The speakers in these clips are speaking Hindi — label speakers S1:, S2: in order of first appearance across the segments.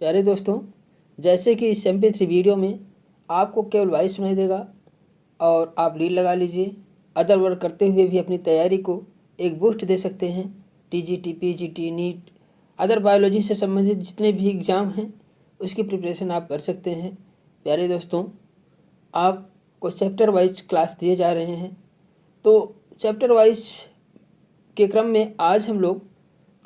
S1: प्यारे दोस्तों, जैसे कि इस MP3 वीडियो में आपको केवल वॉइस सुनाई देगा और आप रील लगा लीजिए। अदर वर्क करते हुए भी अपनी तैयारी को एक बूस्ट दे सकते हैं। TGT, PGT, NEET, other biology से संबंधित जितने भी एग्ज़ाम हैं उसकी प्रिपरेशन आप कर सकते हैं। प्यारे दोस्तों, आपको चैप्टर वाइज क्लास दिए जा रहे हैं, तो चैप्टर वाइज के क्रम में आज हम लोग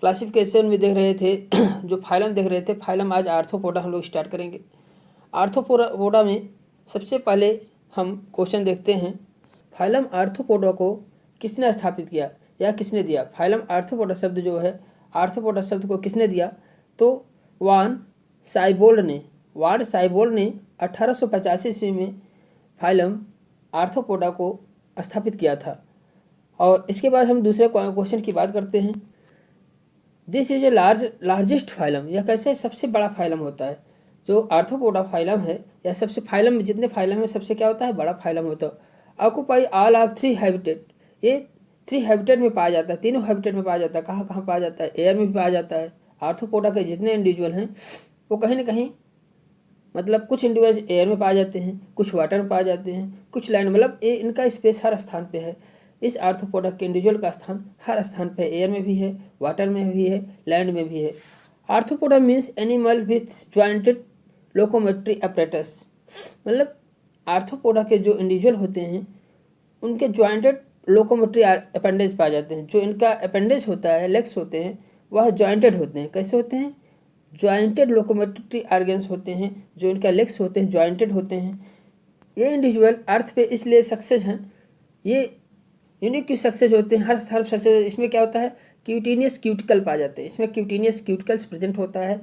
S1: क्लासिफिकेशन में देख रहे थे जो फाइलम देख रहे थे। फाइलम आज आर्थ्रोपोडा हम लोग स्टार्ट करेंगे। आर्थ्रोपोडा में सबसे पहले हम क्वेश्चन देखते हैं, फाइलम आर्थ्रोपोडा को किसने स्थापित किया या किसने दिया। फाइलम आर्थ्रोपोडा शब्द जो है, आर्थ्रोपोडा शब्द को किसने दिया, तो वान साइबोल्ड ने 1885 ईस्वी में फाइलम आर्थ्रोपोडा को स्थापित किया था। और इसके बाद हम दूसरे क्वेश्चन की बात करते हैं। This is a largest phylum, यह कैसे सबसे बड़ा फाइलम होता है। जो आर्थ्रोपोडा फाइलम है, या सबसे फाइलम में जितने फाइलम है सबसे क्या होता है, बड़ा फाइलम होता है। ऑक्यूपाई ऑल ऑफ 3 हैबिटेट, ये 3 हैबिटेट में पाया जाता है, तीनों हैबिटेट में पाया जाता है। कहाँ कहाँ पाया जाता है, एयर में भी पाया जाता है। आर्थ्रोपोडा के जितने इंडिविजुअल हैं वो कहीं ना कहीं, मतलब कुछ इंडिविजुअल एयर में पाए जाते हैं, कुछ वाटर में पाए जाते हैं, कुछ लैंड, मतलब ये इनका स्पेस हर स्थान पे है। इस आर्थ्रोपोडा के इंडिविजुअल का स्थान हर स्थान पे, एयर में भी है, वाटर में भी है, लैंड में भी है। Arthropoda means animal with jointed locomotory apparatus, मतलब आर्थ्रोपोडा के जो इंडिविजुअल होते हैं उनके ज्वाइंटेड लोकोमोटरी अपेंडेज पाए जाते हैं। जो इनका अपेंडेज होता है, लेग्स होते हैं, वह ज्वाइंटेड होते हैं। कैसे होते हैं, ज्वाइंटेड लोकोमोटरी ऑर्गन्स होते हैं। जो इनका लेग्स होते हैं ज्वाइंटेड होते हैं। ये इंडिविजुअल अर्थ पे इसलिए सक्सेस हैं, ये यूनिक सक्सेस होते हैं, हर स्थान सक्सेस। इसमें क्या होता है, क्यूटेनियस क्यूटिकल पाए जाते हैं, इसमें क्यूटेनियस क्यूटिकल्स प्रेजेंट होता है।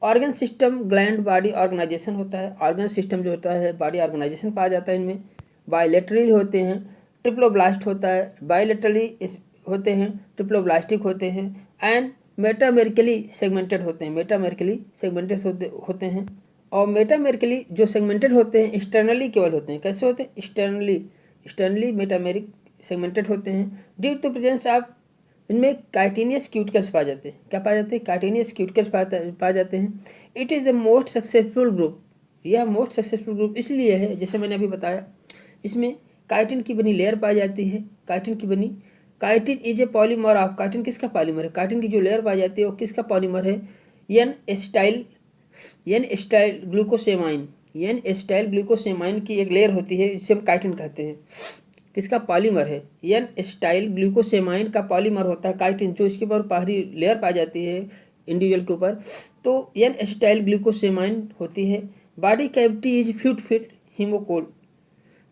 S1: Organ system, gland, body organisation होता है। ऑर्गन सिस्टम जो होता है, बॉडी ऑर्गेनाइजेशन पाया जाता है इनमें। बायलेटरली होते हैं, ट्रिप्लोब्लास्ट होता है, बायलेटरली होते हैं, ट्रिप्लोब्लास्टिक होते हैं, एंड मेटामेरिकली सेगमेंटेड होते हैं। मेटामेरिकली सेगमेंटेड होते हैं। और मेटामेरिकली जो सेगमेंटेड होते हैं एक्सटर्नली केवल होते हैं। कैसे होते हैं, एक्सटर्नली मेटामेरिक सेगमेंटेड होते हैं। ड्यू टू प्रेजेंस ऑफ इनमें काइटिनियस क्यूटिकल्स पाए जाते हैं। क्या पाए जाते हैं, काइटिनियस क्यूटिकल्स पाए जाते हैं। It is the most successful group, यह मोस्ट सक्सेसफुल ग्रुप इसलिए है, जैसे मैंने अभी बताया, इसमें काइटिन की बनी लेयर पाई जाती है। Chitin is a polymer of, chitin किसका पॉलीमर है, काइटिन की जो लेयर पाई जाती है वो किसका पॉलीमर है, एन एस्टाइल ग्लूकोसेमाइन की एक लेयर होती है, जिसे हम काइटिन कहते हैं। किसका पॉलीमर है, एन एस्टाइल ग्लूकोसेमाइन का पॉलीमर होता है काइटिन, जो इसके ऊपर बाहरी लेयर पाई जाती है इंडिविजुअल के ऊपर, तो एन एस्टाइल ग्लूकोसेमाइन होती है। बॉडी कैविटी इज फिट हीमोकोल,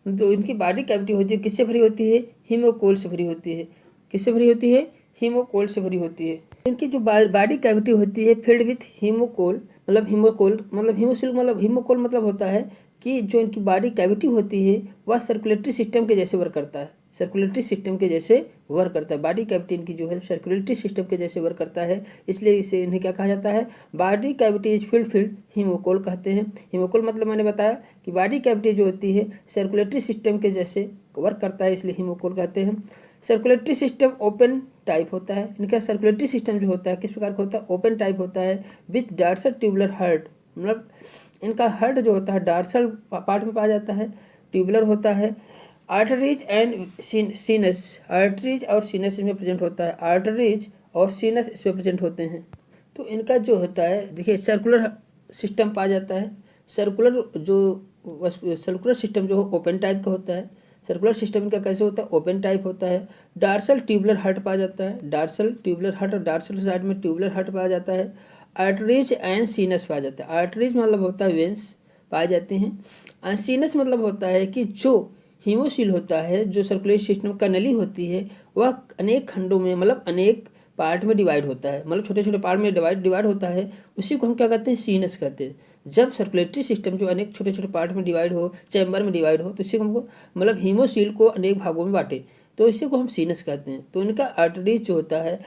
S1: तो इनकी बॉडी कैविटी होती है, किससे भरी होती है, हीमोकोल से भरी होती है। किससे भरी होती है, हीमोकोल से भरी होती है। इनकी जो बॉडी कैविटी होती है फिल्ड विथ हीमोकोल, मतलब हीमोकोल मतलब होता है कि जो इनकी बॉडी कैविटी होती है वह सर्कुलेटरी सिस्टम के जैसे वर्क करता है। सर्कुलेटरी सिस्टम के जैसे वर्क करता है बॉडी कैविटी इनकी जो है, सर्कुलेटरी सिस्टम के जैसे वर्क करता है, इसलिए इसे इन्हें क्या कहा जाता है, बॉडी कैविटी इज फिल्ड हीमोकोल कहते हैं। हीमोकोल मतलब मैंने बताया कि बॉडी कैविटी जो होती है सर्कुलेटरी सिस्टम के जैसे वर्क करता है, इसलिए हीमोकोल कहते हैं। सर्कुलेटरी सिस्टम ओपन टाइप होता है। इनका सर्कुलेटरी सिस्टम जो होता है किस प्रकार का होता है, ओपन टाइप होता है, विथ डार्सल ट्यूबुलर हर्ट, मतलब इनका हर्ट जो होता है डार्सल पार्ट में पाया जाता है, ट्यूबुलर होता है। आर्टरीज एंड सीनस, आर्टरीज और सीनस इसमें प्रेजेंट होता है, आर्टरीज और सीनस इसमें प्रेजेंट होते हैं। तो इनका जो होता है, देखिए सर्कुलर सिस्टम पाया जाता है। सर्कुलर सिस्टम जो ओपन टाइप का होता है। सर्कुलर सिस्टम का कैसे होता है, ओपन टाइप होता है। डार्सल ट्यूबुलर हर्ट पाया जाता है, डार्सल ट्यूबुलर हर्ट, और डार्सल साइड में ट्यूबुलर हर्ट पाया जाता है। आर्टरीज एंड सीनस पाया जाता है। आर्टरीज मतलब होता है वेंस पाए जाते हैं। सीनस मतलब होता है कि जो हीमोसील होता है, जो सर्कुलेटरी सिस्टम का नली होती है, वह अनेक खंडों में, मतलब अनेक पार्ट में डिवाइड होता है, मतलब छोटे छोटे पार्ट में डिवाइड होता है, उसी को हम क्या कहते हैं, सीनस कहते हैं। जब सर्कुलेटरी सिस्टम जो अनेक छोटे छोटे पार्ट में डिवाइड हो, चैम्बर में डिवाइड हो, तो इसी को हमको, मतलब हीमोसील को अनेक भागों में बांटे, तो इसी को हम सीनस कहते हैं। तो इनका आर्टरीज जो होता है,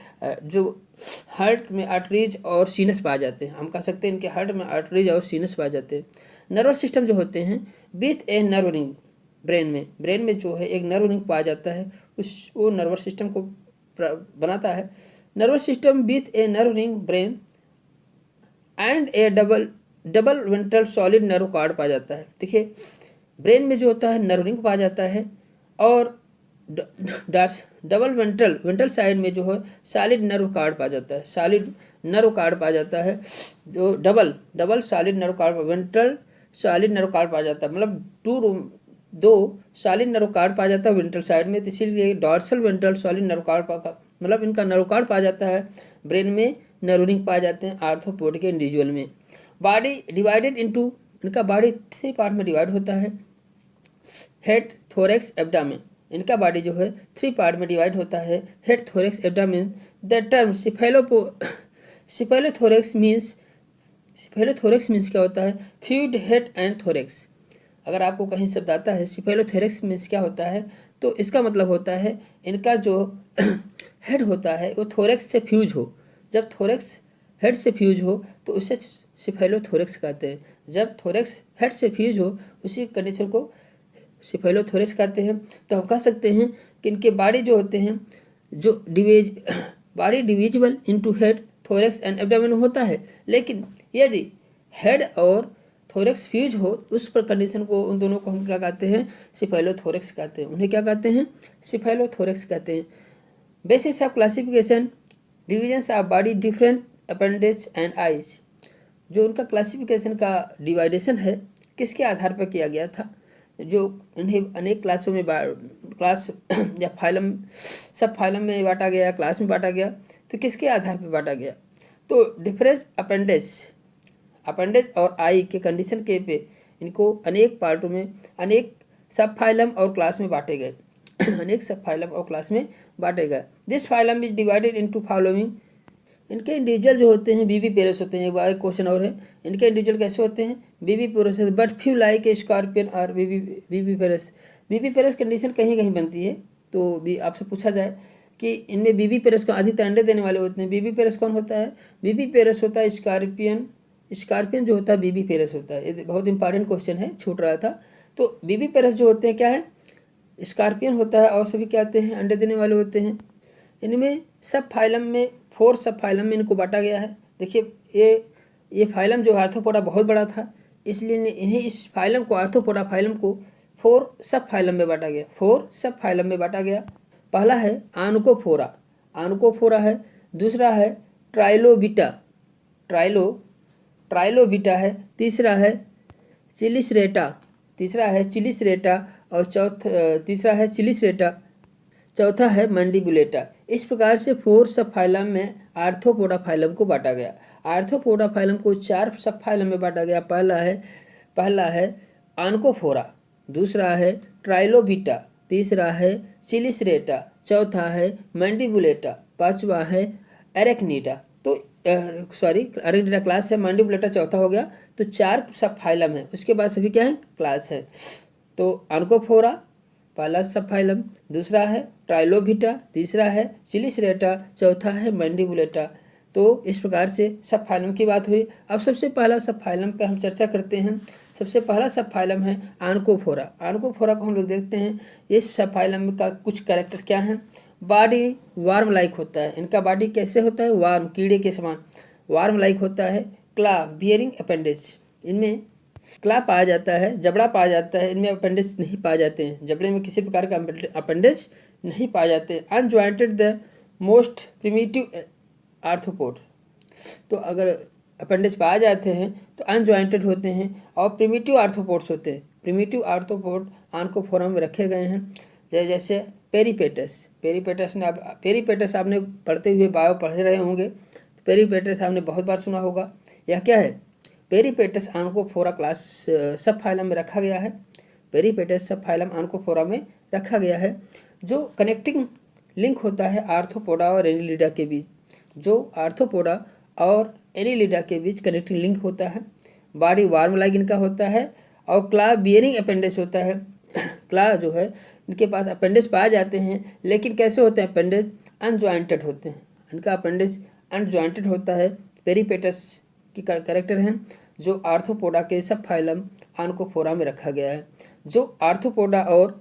S1: जो हार्ट में आर्टरीज और सीनस पाए जाते हैं, हम कह सकते हैं इनके हार्ट में आर्टरीज और सीनस पाए जाते हैं। नर्वस सिस्टम जो होते हैं, with a nerve ring, brain में जो है एक नर्व रिंग पाया जाता है, वो नर्वस सिस्टम को बनाता है। Nervous system with a nerve ring brain and A double double ventral solid nerve card पाया जाता है। देखिए ब्रेन में जो होता है नर्व रिंग पाया जाता है, और डबल वेंट्रल साइड में जो है सॉलिड नर्व कार्ड पाया जाता है, सॉलिड नर्व कार्ड पाया जाता है। जो double solid nerve card, ventral solid nerve card पाया जाता है, मतलब दो सॉलिड नर्व कार्ड पाया जाता है वेंट्रल साइड में, तो इसीलिए dorsal ventral solid nerve card मतलब इनका नर्व कार्ड पाया जाता है। ब्रेन में नर्व रिंग पाए जाते हैं आर्थ्रोपोड के इंडिविजुअल में। बॉडी डिवाइडेड इनटू, इनका बॉडी 3 पार्ट में डिवाइड होता है। हेड, थोरैक्स, एब्डामेन, इनका बॉडी जो है 3 पार्ट में डिवाइड होता है, head, thorax, abdomen. The term cephalothorax means क्या होता है? Fused head and thorax. अगर आपको कहीं शब्द आता है सिफेलोथोरैक्स मीन्स क्या होता है, तो इसका मतलब होता है इनका जो हेड होता है वो थोरैक्स से फ्यूज हो। जब थोरैक्स हेड से फ्यूज हो तो उसे सिफेलोथोरैक्स कहते हैं। जब थोरैक्स हेड से फ्यूज हो उसी कंडीशन को सिफेलोथोरैक्स कहते हैं। तो हम कह सकते हैं कि इनके बॉडी जो होते हैं, जो body divisible into head, thorax and abdomen होता है, लेकिन यदि हेड और थोरैक्स फ्यूज हो उस पर कंडीशन को, उन दोनों को हम क्या कहते हैं? सिफेलोथोरैक्स कहते हैं। उन्हें क्या कहते हैं? सिफेलोथोरैक्स कहते हैं। Basis of classification, divisions of body, different appendage and eyes. जो उनका क्लासिफिकेशन का डिवाइडेशन है किसके आधार पर किया गया था? जो इन्हें अनेक क्लासों में क्लास या फाइलम, सब फाइलम में बांटा गया, क्लास में बांटा गया, तो किसके आधार पर बांटा गया? तो डिफरेंस अपेंडेज और आई के कंडीशन के पे इनको अनेक पार्टों में, अनेक सब फाइलम और क्लास में बांटे गए अनेक सब फाइलम और क्लास में बांटे गए। This phylum is divided into following. इनके इंडिविजुअल जो होते हैं बीबी पेरस होते हैं। एक क्वेश्चन और है, इनके इंडिविजुअल कैसे होते हैं? Viviparous, but few like a scorpion और बीबी पेरस। बीबी पेरस कंडीशन कहीं कहीं बनती है, तो भी आपसे पूछा जाए कि इनमें बीबी पेरस को अधिकतर अंडे देने वाले होते हैं। बीबी पेरस कौन होता है? बीबी पेरस होता है स्कॉर्पियन जो होता है बीबी पेरस होता है। ये बहुत इंपॉर्टेंट क्वेश्चन है, छूट रहा था। तो बीबी पेरस जो होते हैं क्या है? स्कॉर्पियन होता है, और सभी क्या होते हैं? अंडे देने वाले होते हैं। इनमें सब फाइलम में 4 सब फाइलम में इनको बांटा गया है। देखिए ये फाइलम जो आर्थ्रोपोडा बहुत बड़ा था, इसलिए इन्हें इस फाइलम को, आर्थ्रोपोडा फाइलम को 4 सब फाइलम में बांटा गया। 4 सब फाइलम में बांटा गया। पहला है आनुकोफोरा है। दूसरा है ट्राइलोबिटा है। तीसरा है चिलिसरेटा और चौथा है मंडिबुलेटा। इस प्रकार से 4 सब फाइलम में आर्थ्रोपोडा फाइलम को बांटा गया। आर्थ्रोपोडा फाइलम को 4 सब फाइलम में बांटा गया। पहला है आनकोफोरा, दूसरा है ट्राइलोबिटा, तीसरा है चिलिसरेटा, चौथा है मंडिबुलेटा, पांचवा है एरेक्निडा। तो एरेक्निडा क्लास है, मंडिबुलेटा चौथा हो गया। तो 4 सब फाइलम है, उसके बाद सभी क्या है? क्लास है। तो आनकोफोरा पहला सब फाइलम, दूसरा है ट्राइलोबिटा, तीसरा है चिलिसरेटा, चौथा है मंडिबुलेटा। तो इस प्रकार से सब फाइलम की बात हुई। अब सबसे पहला सब फाइलम पे हम चर्चा करते हैं। सबसे पहला सब फाइलम है आनकोफोरा को हम लोग देखते हैं। इस सब फाइलम का कुछ कैरेक्टर क्या है? बॉडी वार्म लाइक होता है। इनका बॉडी कैसे होता है? वार्म, कीड़े के समान वार्म लाइक होता है। क्ला बियरिंग अपेंडेज, इनमें क्ला पाया जाता है, जबड़ा पाया जाता है। इनमें अपेंडेज नहीं पाए जाते हैं। जबड़े में किसी प्रकार का अपेंडेज नहीं पाए जाते। अनजॉइंटेड, द मोस्ट प्रिमिटिव आर्थ्रोपोड। तो अगर अपेंडेज पाए जाते हैं तो अनजॉइंटेड होते हैं और प्रिमिटिव आर्थ्रोपोड्स होते हैं। प्रिमिटिव आर्थ्रोपोड आनकोफोरा में रखे गए हैं। जैसे पेरीपेटस आपने पढ़ते हुए बायो पढ़े रहे होंगे। पेरीपेटस आपने बहुत बार सुना होगा। यह क्या है? पेरीपेटस आनकोफोरा क्लास सब फाइलम में रखा गया है। पेरीपेटस सब फाइलम आनकोफोरा में रखा गया है। जो कनेक्टिंग लिंक होता है आर्थ्रोपोडा और एनिलिडा के बीच, कनेक्टिंग लिंक होता है। बॉडी वार्म लाइक इनका होता है और क्ला बियरिंग अपेंडेज होता है। क्ला जो है इनके पास अपेंडेज पाए जाते हैं, लेकिन कैसे होते हैं? अपेंडेज अनजॉइंटेड होते हैं। इनका अपेंडेज अनजॉइंटेड होता है। पेरीपेटस की कैरेक्टर हैं जो आर्थ्रोपोडा के सब फाइलम आनकोफोरा में रखा गया है। जो आर्थ्रोपोडा और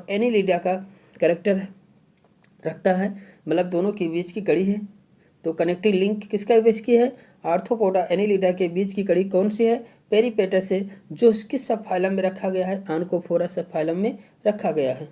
S1: एनिलिडा का कैरेक्टर रखता है, मतलब दोनों के बीच की कड़ी है। तो कनेक्टिंग लिंक किसका बीच की है, आर्थ्रोपोडा एनिलिडा के बीच की कड़ी कौन सी है, पेरिपेटस है, जो किस सब फाइलम में रखा गया है, आनकोफोरा सब फाइलम में रखा गया है।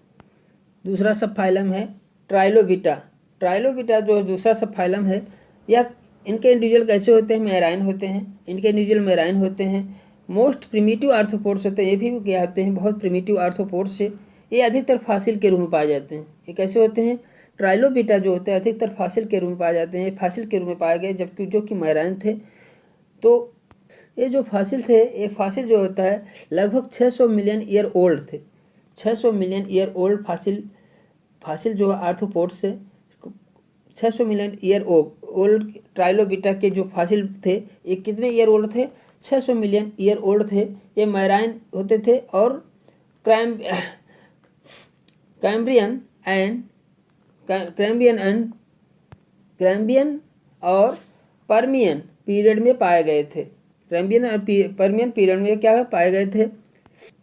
S1: दूसरा सब फाइलम है ट्राइलोबिटा। ट्राइलोबिटा जो दूसरा सब फाइलम है, यह इनके इंडिविजुअल कैसे होते हैं, मेराइन होते हैं, इनके इंडिविजुअल मेराइन होते हैं, मोस्ट प्रिमिटिव आर्थ्रोपोड्स होते हैं, ये भी क्या होते हैं, बहुत प्रिमिटिव आर्थ्रोपोड्स से, ये अधिकतर फासिल के रूप में पाए जाते हैं। ये कैसे होते हैं, ट्राइलोबिटा जो होते हैं अधिकतर फासिल के रूप में पाए जाते हैं, फासिल के रूप में पाए गए, जबकि जो कि मेराइन थे। तो ये जो फासिल थे, ये फासिल जो होता है लगभग 600 मिलियन ईयर ओल्ड थे। 600 मिलियन ईयर ओल्ड फासिल जो आर्थ्रोपोड से 600 मिलियन ईयर ओल्ड ट्राइलोबिटा के जो फासिल थे, ये कितने ईयर ओल्ड थे, 600 मिलियन ईयर ओल्ड थे। ये मैराइन होते थे और कैम्ब्रियन और पर्मियन पीरियड में पाए गए थे। कैम्ब्रियन और पर्मियन पीरियड में क्या पाए गए थे।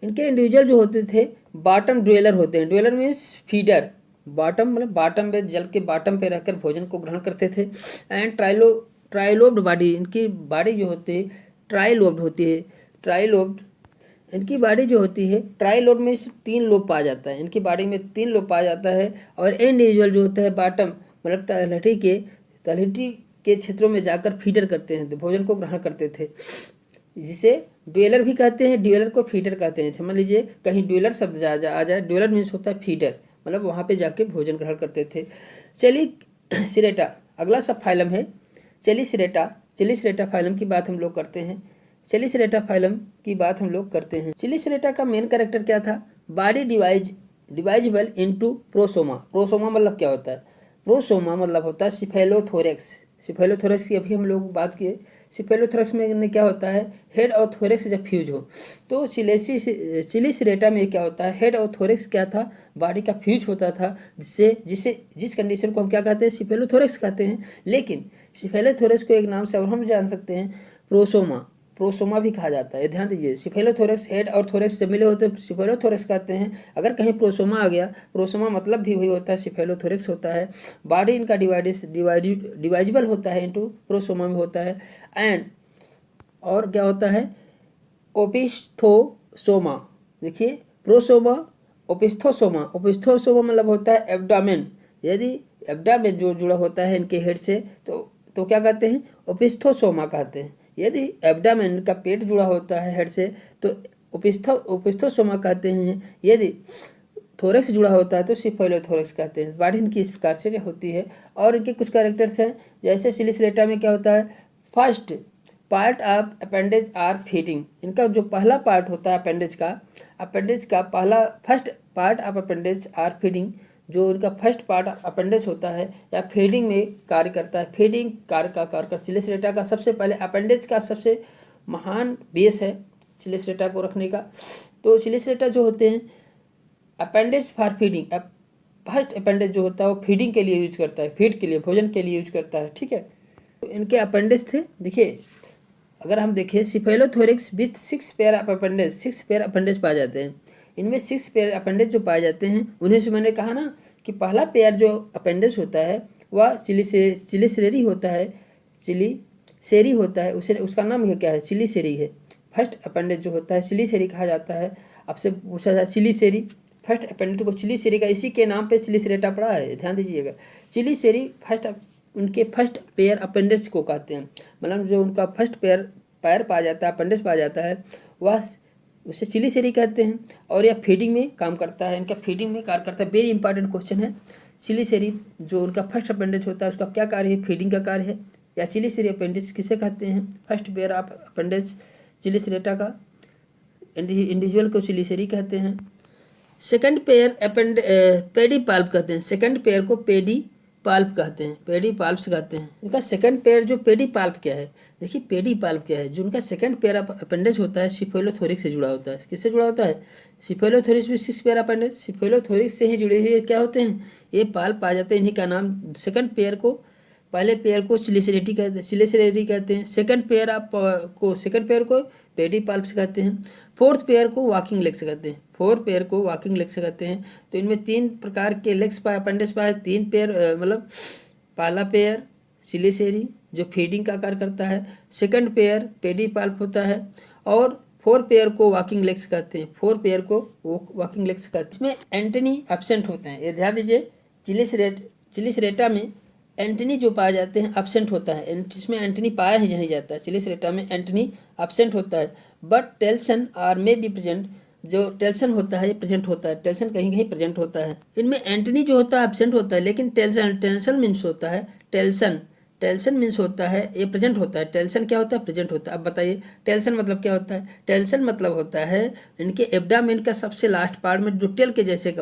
S1: इनके इंडिविजुअल जो होते थे बॉटम ड्वेलर होते हैं। ड्वेलर मीन्स फीडर, बॉटम मतलब बॉटम पे, जल के बॉटम पे रहकर भोजन को ग्रहण करते थे। एंड ट्राइलोब्ड बॉडी, इनकी बॉडी जो होती है ट्राइलोब्ड होती है। ट्राइलोब्ड इनकी बॉडी जो होती है, ट्राइलोब में 3 लोब पाया जाता है, इनकी बॉडी में 3 लोब पाया जाता है। और इंडिविजुअल जो होता है बॉटम मतलब तलहटी के क्षेत्रों में जाकर फीडर करते हैं, तो भोजन को ग्रहण करते थे, जिसे ड्वेलर भी कहते हैं। ड्वेलर को फीडर कहते हैं। समझ लीजिए कहीं ड्वेलर शब्द आ जाए, ड्वेलर मीन्स होता है फीडर, मतलब वहाँ पे जाके भोजन ग्रहण करते थे। चेलिसिरेटा अगला सब फाइलम है। चेलिसिरेटा फाइलम की बात हम लोग करते हैं। चेलिसिरेटा का मेन कैरेक्टर क्या था, body divisible into prosoma. Prosoma मतलब क्या होता है, प्रोसोमा मतलब होता है सिफेलोथोरेक्स। सिफेलोथोरेक्स की अभी हम लोग बात किए। सिफेलोथोरेक्स में क्या होता है, हेड और थोरेक्स जब फ्यूज हो, तो चिलिसिरेटा में क्या होता है, हेड और थोरेक्स क्या था, बॉडी का फ्यूज होता था, जिस कंडीशन को हम क्या कहते हैं, सिफेलोथोरेक्स कहते हैं। लेकिन सिफेलोथोरेक्स को एक नाम से और हम जान सकते हैं, प्रोसोमा भी कहा जाता है। ध्यान दीजिए, सिफेलोथोरेक्स हेड और थोरेक्स से मिले होते हैं, सिफेलोथोरेक्स कहते हैं। अगर कहीं प्रोसोमा आ गया, प्रोसोमा मतलब भी वही होता है, सिफेलोथोरेक्स होता है। बॉडी इनका डिवाइजिबल होता है, इनटू प्रोसोमा में होता है। एंड और क्या होता है, ओपिस्थोसोमा। देखिए प्रोसोमा, ओपिस्थोसोमा मतलब होता है एब्डामेन। यदि एब्डामेन जो जुड़ा होता है इनके हेड से, तो क्या कहते हैं, ओपिस्थोसोमा कहते हैं। यदि एब्डामेन का पेट जुड़ा होता है हेड से, तो ओपिस्थोसोमा कहते हैं। यदि थोरेक्स जुड़ा होता है तो सिफेलोथोरेक्स कहते हैं। बॉडी इनकी इस प्रकार से होती है। और इनके कुछ कैरेक्टर्स हैं, जैसे सिलिसिरेटा में क्या होता है, first part of appendage are feeding. इनका जो पहला पार्ट होता है अपेंडेज का पहला first part of appendage are feeding, जो इनका फर्स्ट पार्ट अपेंडेज होता है या फीडिंग में कार्य करता है, फीडिंग कार्य का कार्य सिलिसिरेटा का सबसे पहले अपेंडेज का सबसे महान बेस है सिलिसिरेटा को रखने का। तो सिलिसिरेटा जो होते हैं appendage for feeding, first appendage जो होता है वो फीडिंग के लिए यूज करता है, फीड के लिए, भोजन के लिए यूज करता है। ठीक है, तो इनके अपेंडेज थे। देखिए अगर हम देखें cephalothorax with 6 pair of appendage, 6 pair appendage पाए जाते हैं। इनमें 6 पेयर अपेंडेज जो पाए जाते हैं, उन्हें से मैंने कहा ना कि पहला पेयर जो अपेंडेज होता है वह चिलिसेरी होता है, उसे उसका नाम क्या है, चिलिसेरी है। फर्स्ट अपेंडेज जो होता है चिलिसेरी कहा जाता है। आपसे पूछा जाए चिलिसेरी, फर्स्ट अपेंडेज को चिलिसेरी का, इसी के नाम पे चिलिसरेटा पड़ा है, ध्यान दीजिएगा। चिलिसेरी उनके फर्स्ट पेयर अपेंडेज को कहते हैं, मतलब जो उनका फर्स्ट पैर पाया जाता है, अपेंडेज पाया जाता है, वह उसे चिलिसेरी कहते हैं। और यह फीडिंग में काम करता है, इनका फीडिंग में कार्य करता है। वेरी इंपॉर्टेंट क्वेश्चन है, चिलिसेरी जो उनका फर्स्ट अपेंडेज होता है उसका क्या कार्य है, फीडिंग का कार्य है। या चिलिसेरी अपेंडेज किसे कहते हैं, फर्स्ट पेयर ऑफ अपेंडेज चिलिसरेटा का इंडिविजुअल को चिलिसेरी कहते हैं। सेकंड पेयर पेडीपाल्प कहते हैं, सेकंड पेयर को पेडीपाल्प कहते हैं, पेडीपाल्प्स कहते हैं। इनका सेकंड पेयर जो पेडीपाल्प क्या है, देखिए पेडीपाल्प क्या है, जो उनका सेकंड पेयर अपेंडेज होता है सिफेलोथोरिक्स से जुड़ा होता है। किससे जुड़ा होता है, सिफेलोथोरिक्स में 6 पेयर अपेंडेज सिफेलोथोरिक्स से ही जुड़े हुए क्या होते हैं, ये पाल्प आ जाते हैं। इन्हीं का नाम, सेकंड पेयर को, पहले पेयर को चिलिसरेटी कहते हैं, सेकंड पेयर को पेडीपाल्प्स कहते हैं, फोर्थ पेयर को वॉकिंग लेग्स कहते हैं। तो इनमें 3 प्रकार के लेग्स पाए, अपेंडेज पाए, 3 पेयर, मतलब पहला पेयर सिलिसेरी जो फीडिंग का कार्य करता है। सेकंड पेयर पेडिपाल्प होता है और 4 पेयर को वॉकिंग लेग्स कहते हैं। 4 पेयर को वॉकिंग लेग्स कहते हैं। इसमें एंटनी एब्सेंट होते हैं, ये ध्यान दीजिए। चिलिसरेटा में एंटनी जो पाए जाते हैं एब्सेंट होता है, इसमें एंटनी पाया ही नहीं जाता है। चिलिसरेटा में एंटनी एब्सेंट होता है, बट टेल्सन आर में बी प्रेजेंट। जो टेल्सन होता है ये प्रेजेंट होता है, टेल्सन कहीं कहीं प्रेजेंट होता है। इनमें एंटनी जो होता है एब्सेंट होता है, लेकिन टेल्सन मीन्स होता है टेल्सन मीन्स होता है ये प्रेजेंट होता है। टेल्सन क्या होता है? प्रेजेंट होता है। अब बताइए टेल्सन मतलब क्या होता है? टेल्सन मतलब होता है इनके एब्डामेन का सबसे लास्ट पार्ट में जो टेल के जैसे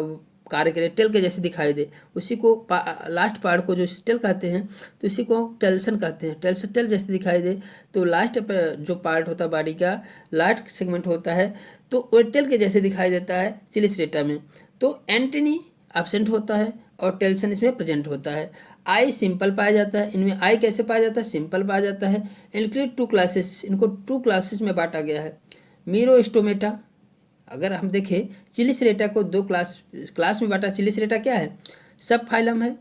S1: कार्य करे, टेल के जैसे दिखाई दे, उसी को लास्ट पार्ट को जो टेल कहते हैं, तो इसी को टेल्सन कहते हैं। टेल जैसे दिखाई दे तो लास्ट जो पार्ट होता है बॉडी का लास्ट सेगमेंट होता है, तो वो टेल के जैसे दिखाई देता है चिलिसरेटा में। तो एंटनी एब्सेंट होता है और टेल्सन इसमें प्रेजेंट होता है। आई सिंपल पाया जाता है, इनमें आई कैसे पाया जाता है? सिंपल पाया जाता है। इनके 2 क्लासेस, इनको 2 क्लासेस में बांटा गया है। मीरोस्टोमेटा, अगर हम देखें चिलिसरेटा को 2 क्लास में बांटा। चिलिसरेटा क्या है? सब फाइलम है।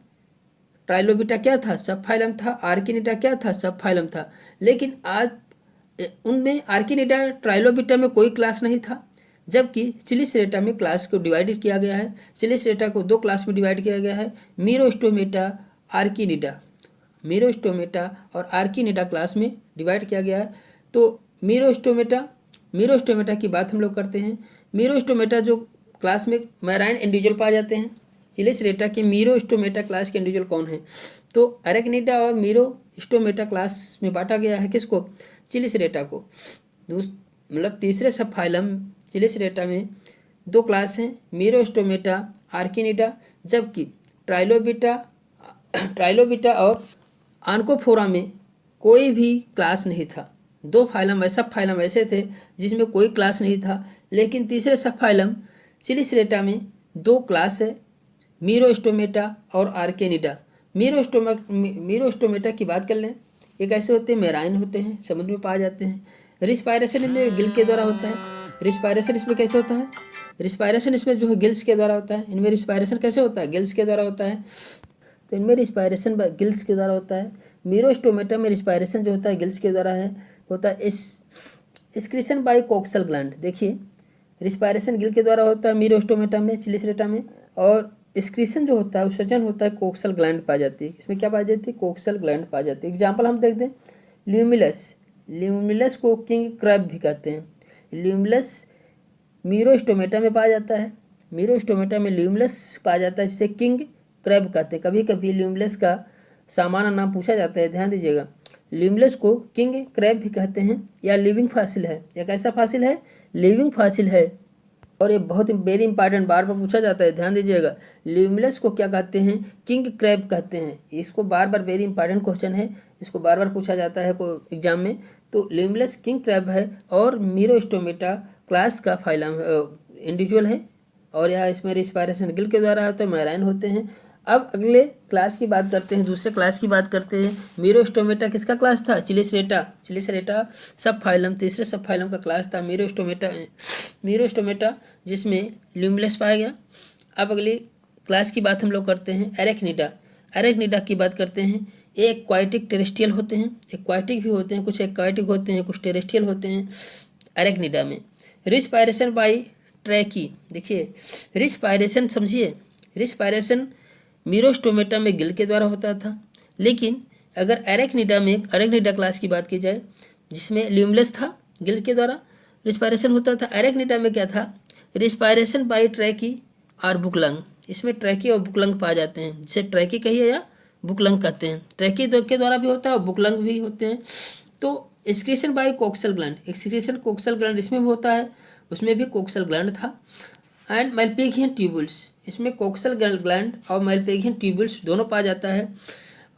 S1: ट्राइलोबिटा क्या था? सब फाइलम था। आर्किनिटा क्या था? सब फाइलम था। लेकिन आज उनमें आर्किनिटा ट्राइलोबिटा में कोई क्लास नहीं था, जबकि चिलिसरेटा में क्लास को डिवाइडेड किया गया है। चिलिसरेटा को 2 क्लास में डिवाइड किया गया है, मीरोस्टोमेटा आर्किनिडा। मीरोस्टोमेटा और आर्किनिडा क्लास में डिवाइड किया गया है। तो मीरोस्टोमेटा की बात हम लोग करते हैं। मीरोस्टोमेटा जो क्लास में मैराइन इंडिविजुअल पाए जाते हैं। चिलिसरेटा के मीरोस्टोमेटा क्लास के इंडिविजुअल कौन है? तो अरेक्निडा और मीरोस्टोमेटा क्लास में बांटा गया है किसको? चिलिसरेटा को। मतलब तीसरे सब फाइलम चिलिसरेटा में 2 क्लास हैं, मीरोस्टोमेटा आर्किनिडा, जबकि ट्राइलोबिटा और आनकोफोरा में कोई भी क्लास नहीं था। 2 फाइलम सब फाइलम ऐसे थे जिसमें कोई क्लास नहीं था, लेकिन तीसरे सब फाइलम चिलिसरेटा में 2 क्लास है, मीरोस्टोमेटा और आर्किनिडा। मीरोस्टोमेटा की बात कर लें, ये कैसे होते हैं? मेराइन होते हैं, समुद्र में पाए जाते हैं। रिस्पायरेशन इनमें गिल के द्वारा होता है। रिस्पायरेशन इसमें कैसे होता है? रिस्पायरेशन इसमें जो है गिल्स के द्वारा होता है। इनमें रिस्पायरेशन कैसे होता है? गिल्स के द्वारा होता है। तो इनमें रिस्पायरेशन गिल्स के द्वारा होता है। मीरोस्टोमेटा में रिस्पायरेशन जो होता है गिल्स के द्वारा होता है। एक्सक्रीशन बाय कोक्सल ग्लैंड, देखिए रिस्पायरेशन गिल के द्वारा होता है मीरोस्टोमेटा में, चिलिसरेटा में, और एक्सक्रीशन जो होता है उत्सर्जन होता है कोक्सल ग्लैंड पाई जाती है। इसमें क्या पाई जाती है? कोक्सल ग्लैंड पाई जाती है। एग्जाम्पल हम देखते हैं, ल्यूमिलस को किंग क्रैब भी कहते हैं। ल्यूमिलस मीरोस्टोमेटा में पाया जाता है। मीरोस्टोमेटा में ल्यूमिलस पाया जाता है, जिसे किंग क्रैब कहते हैं। कभी कभी ल्यूमिलस का सामान्य नाम पूछा जाता है, ध्यान दीजिएगा। ल्यूमिलस को किंग क्रैब भी कहते हैं, या लिविंग फॉसिल है। या कैसा फॉसिल है? लिविंग फॉसिल है। और ये बहुत वेरी इंपॉर्टेंट, बार बार पूछा जाता है, ध्यान दीजिएगा। ल्यूमिलस को क्या कहते हैं? किंग क्रैब कहते हैं। इसको बार बार वेरी इंपॉर्टेंट क्वेश्चन है, इसको बार बार पूछा जाता है एग्जाम में। तो ल्यूमिलस किंग क्रैब है और मीरोस्टोमेटा क्लास का फाइलम इंडिविजुअल है, और यहाँ इसमें रिस्पायरेशन गिल के द्वारा होता है, मैराइन होते हैं। अब अगले क्लास की बात करते हैं, दूसरे क्लास की बात करते हैं। मीरोस्टोमेटा किसका क्लास था? चिलिसरेटा सब फाइलम, तीसरे सब फाइलम का क्लास था मीरोस्टोमेटा, जिसमें ल्यूमिलस पाया गया। अब अगली क्लास की बात हम लोग करते हैं, एरेक्निडा की बात करते हैं। ये एक्वाटिक टेरेस्ट्रियल होते हैं, एक्वाटिक भी होते हैं, कुछ एक्वाटिक होते हैं, कुछ टेरेस्ट्रियल होते हैं। एरेक्निडा में रिस्पायरेशन बाई ट्रैकी, देखिए रिस्पायरेशन समझिए, रिस्पायरेशन मीरोस्टोमेटा में गिल के द्वारा होता था, लेकिन अगर एरेक्निडा क्लास की बात की जाए जिसमें ल्यूमिलस था, गिल के द्वारा रिस्पायरेशन होता था। एरेक्निडा में क्या था? रिस्पायरेशन बाई ट्रैकी और बुकलंग। इसमें ट्रैकी और बुकलंग पाए जाते हैं, जिसे ट्रैकी कहिए या बुकलंग कहते हैं। ट्रैकी के द्वारा भी होता है और बुकलंग भी होते हैं। तो excretion by coxal gland, excretion coxal gland इसमें भी होता है, उसमें भी कोक्सल ग्लैंड था। एंड मैल्पिघियन ट्यूबुल्स, इसमें कोक्सल ग्लैंड और मैल्पिघियन ट्यूबुल्स दोनों पाया जाता है।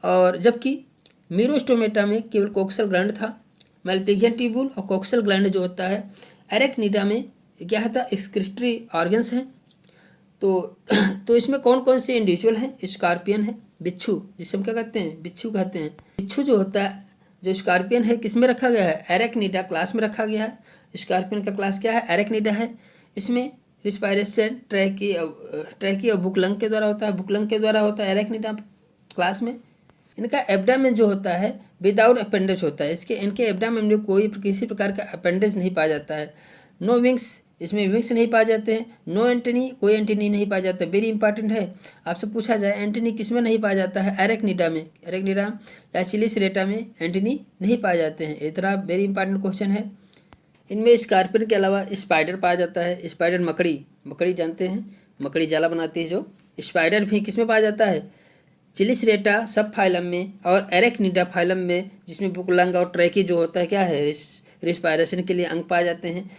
S1: और जबकि मीरोस्टोमेटा में केवल कोक्सल ग्लैंड था, मैल्पिघियन ट्यूबुल और कोक्सल ग्लैंड जो होता है। एरेक्निडा में क्या था? एक्सक्रीटरी ऑर्गन्स हैं। तो इसमें कौन कौन से इंडिविजुअल हैं? स्कॉर्पियन है, बिच्छू, जिसे हम क्या कहते हैं? बिच्छू कहते हैं। बिच्छू जो होता है, जो स्कॉर्पियन है, किस में रखा गया है? एरेक्निडा क्लास में रखा गया है। स्कॉर्पियन का क्लास क्या है? एरेक्निडा है। इसमें रिस्पायरेशन ट्रैकी और बुकलंग के द्वारा होता है, बुकलंग के द्वारा होता है एरेक्निडा क्लास में। इनका एब्डामेन जो होता है विदाउट अपेंडेज होता है। इनके एब्डामेन में कोई किसी प्रकार का अपेंडेज नहीं पाया जाता है। नो विंग्स, इसमें विंग्स नहीं पाए जाते हैं। नो एंटनी, कोई एंटनी नहीं पाया जाता है। वेरी इंपॉर्टेंट है, आपसे पूछा जाए एंटनी किस में नहीं पाया जाता है? एरेक्निडा में, एरेक्निडा या चिलिसरेटा में एंटनी नहीं पाए जाते हैं। इतना वेरी इंपॉर्टेंट क्वेश्चन है। इनमें स्कॉर्पियन के अलावा स्पाइडर पाया जाता है। स्पाइडर मकड़ी जानते हैं, मकड़ी जाला बनाती है जो। स्पाइडर भी किस में पाया जाता है? चिलिसरेटा सब फाइलम में और एरेक्निडा फाइलम में, जिसमें बुकलंग और ट्रैकी जो होता है क्या है, रिस्पायरेशन के लिए अंग पाए जाते हैं।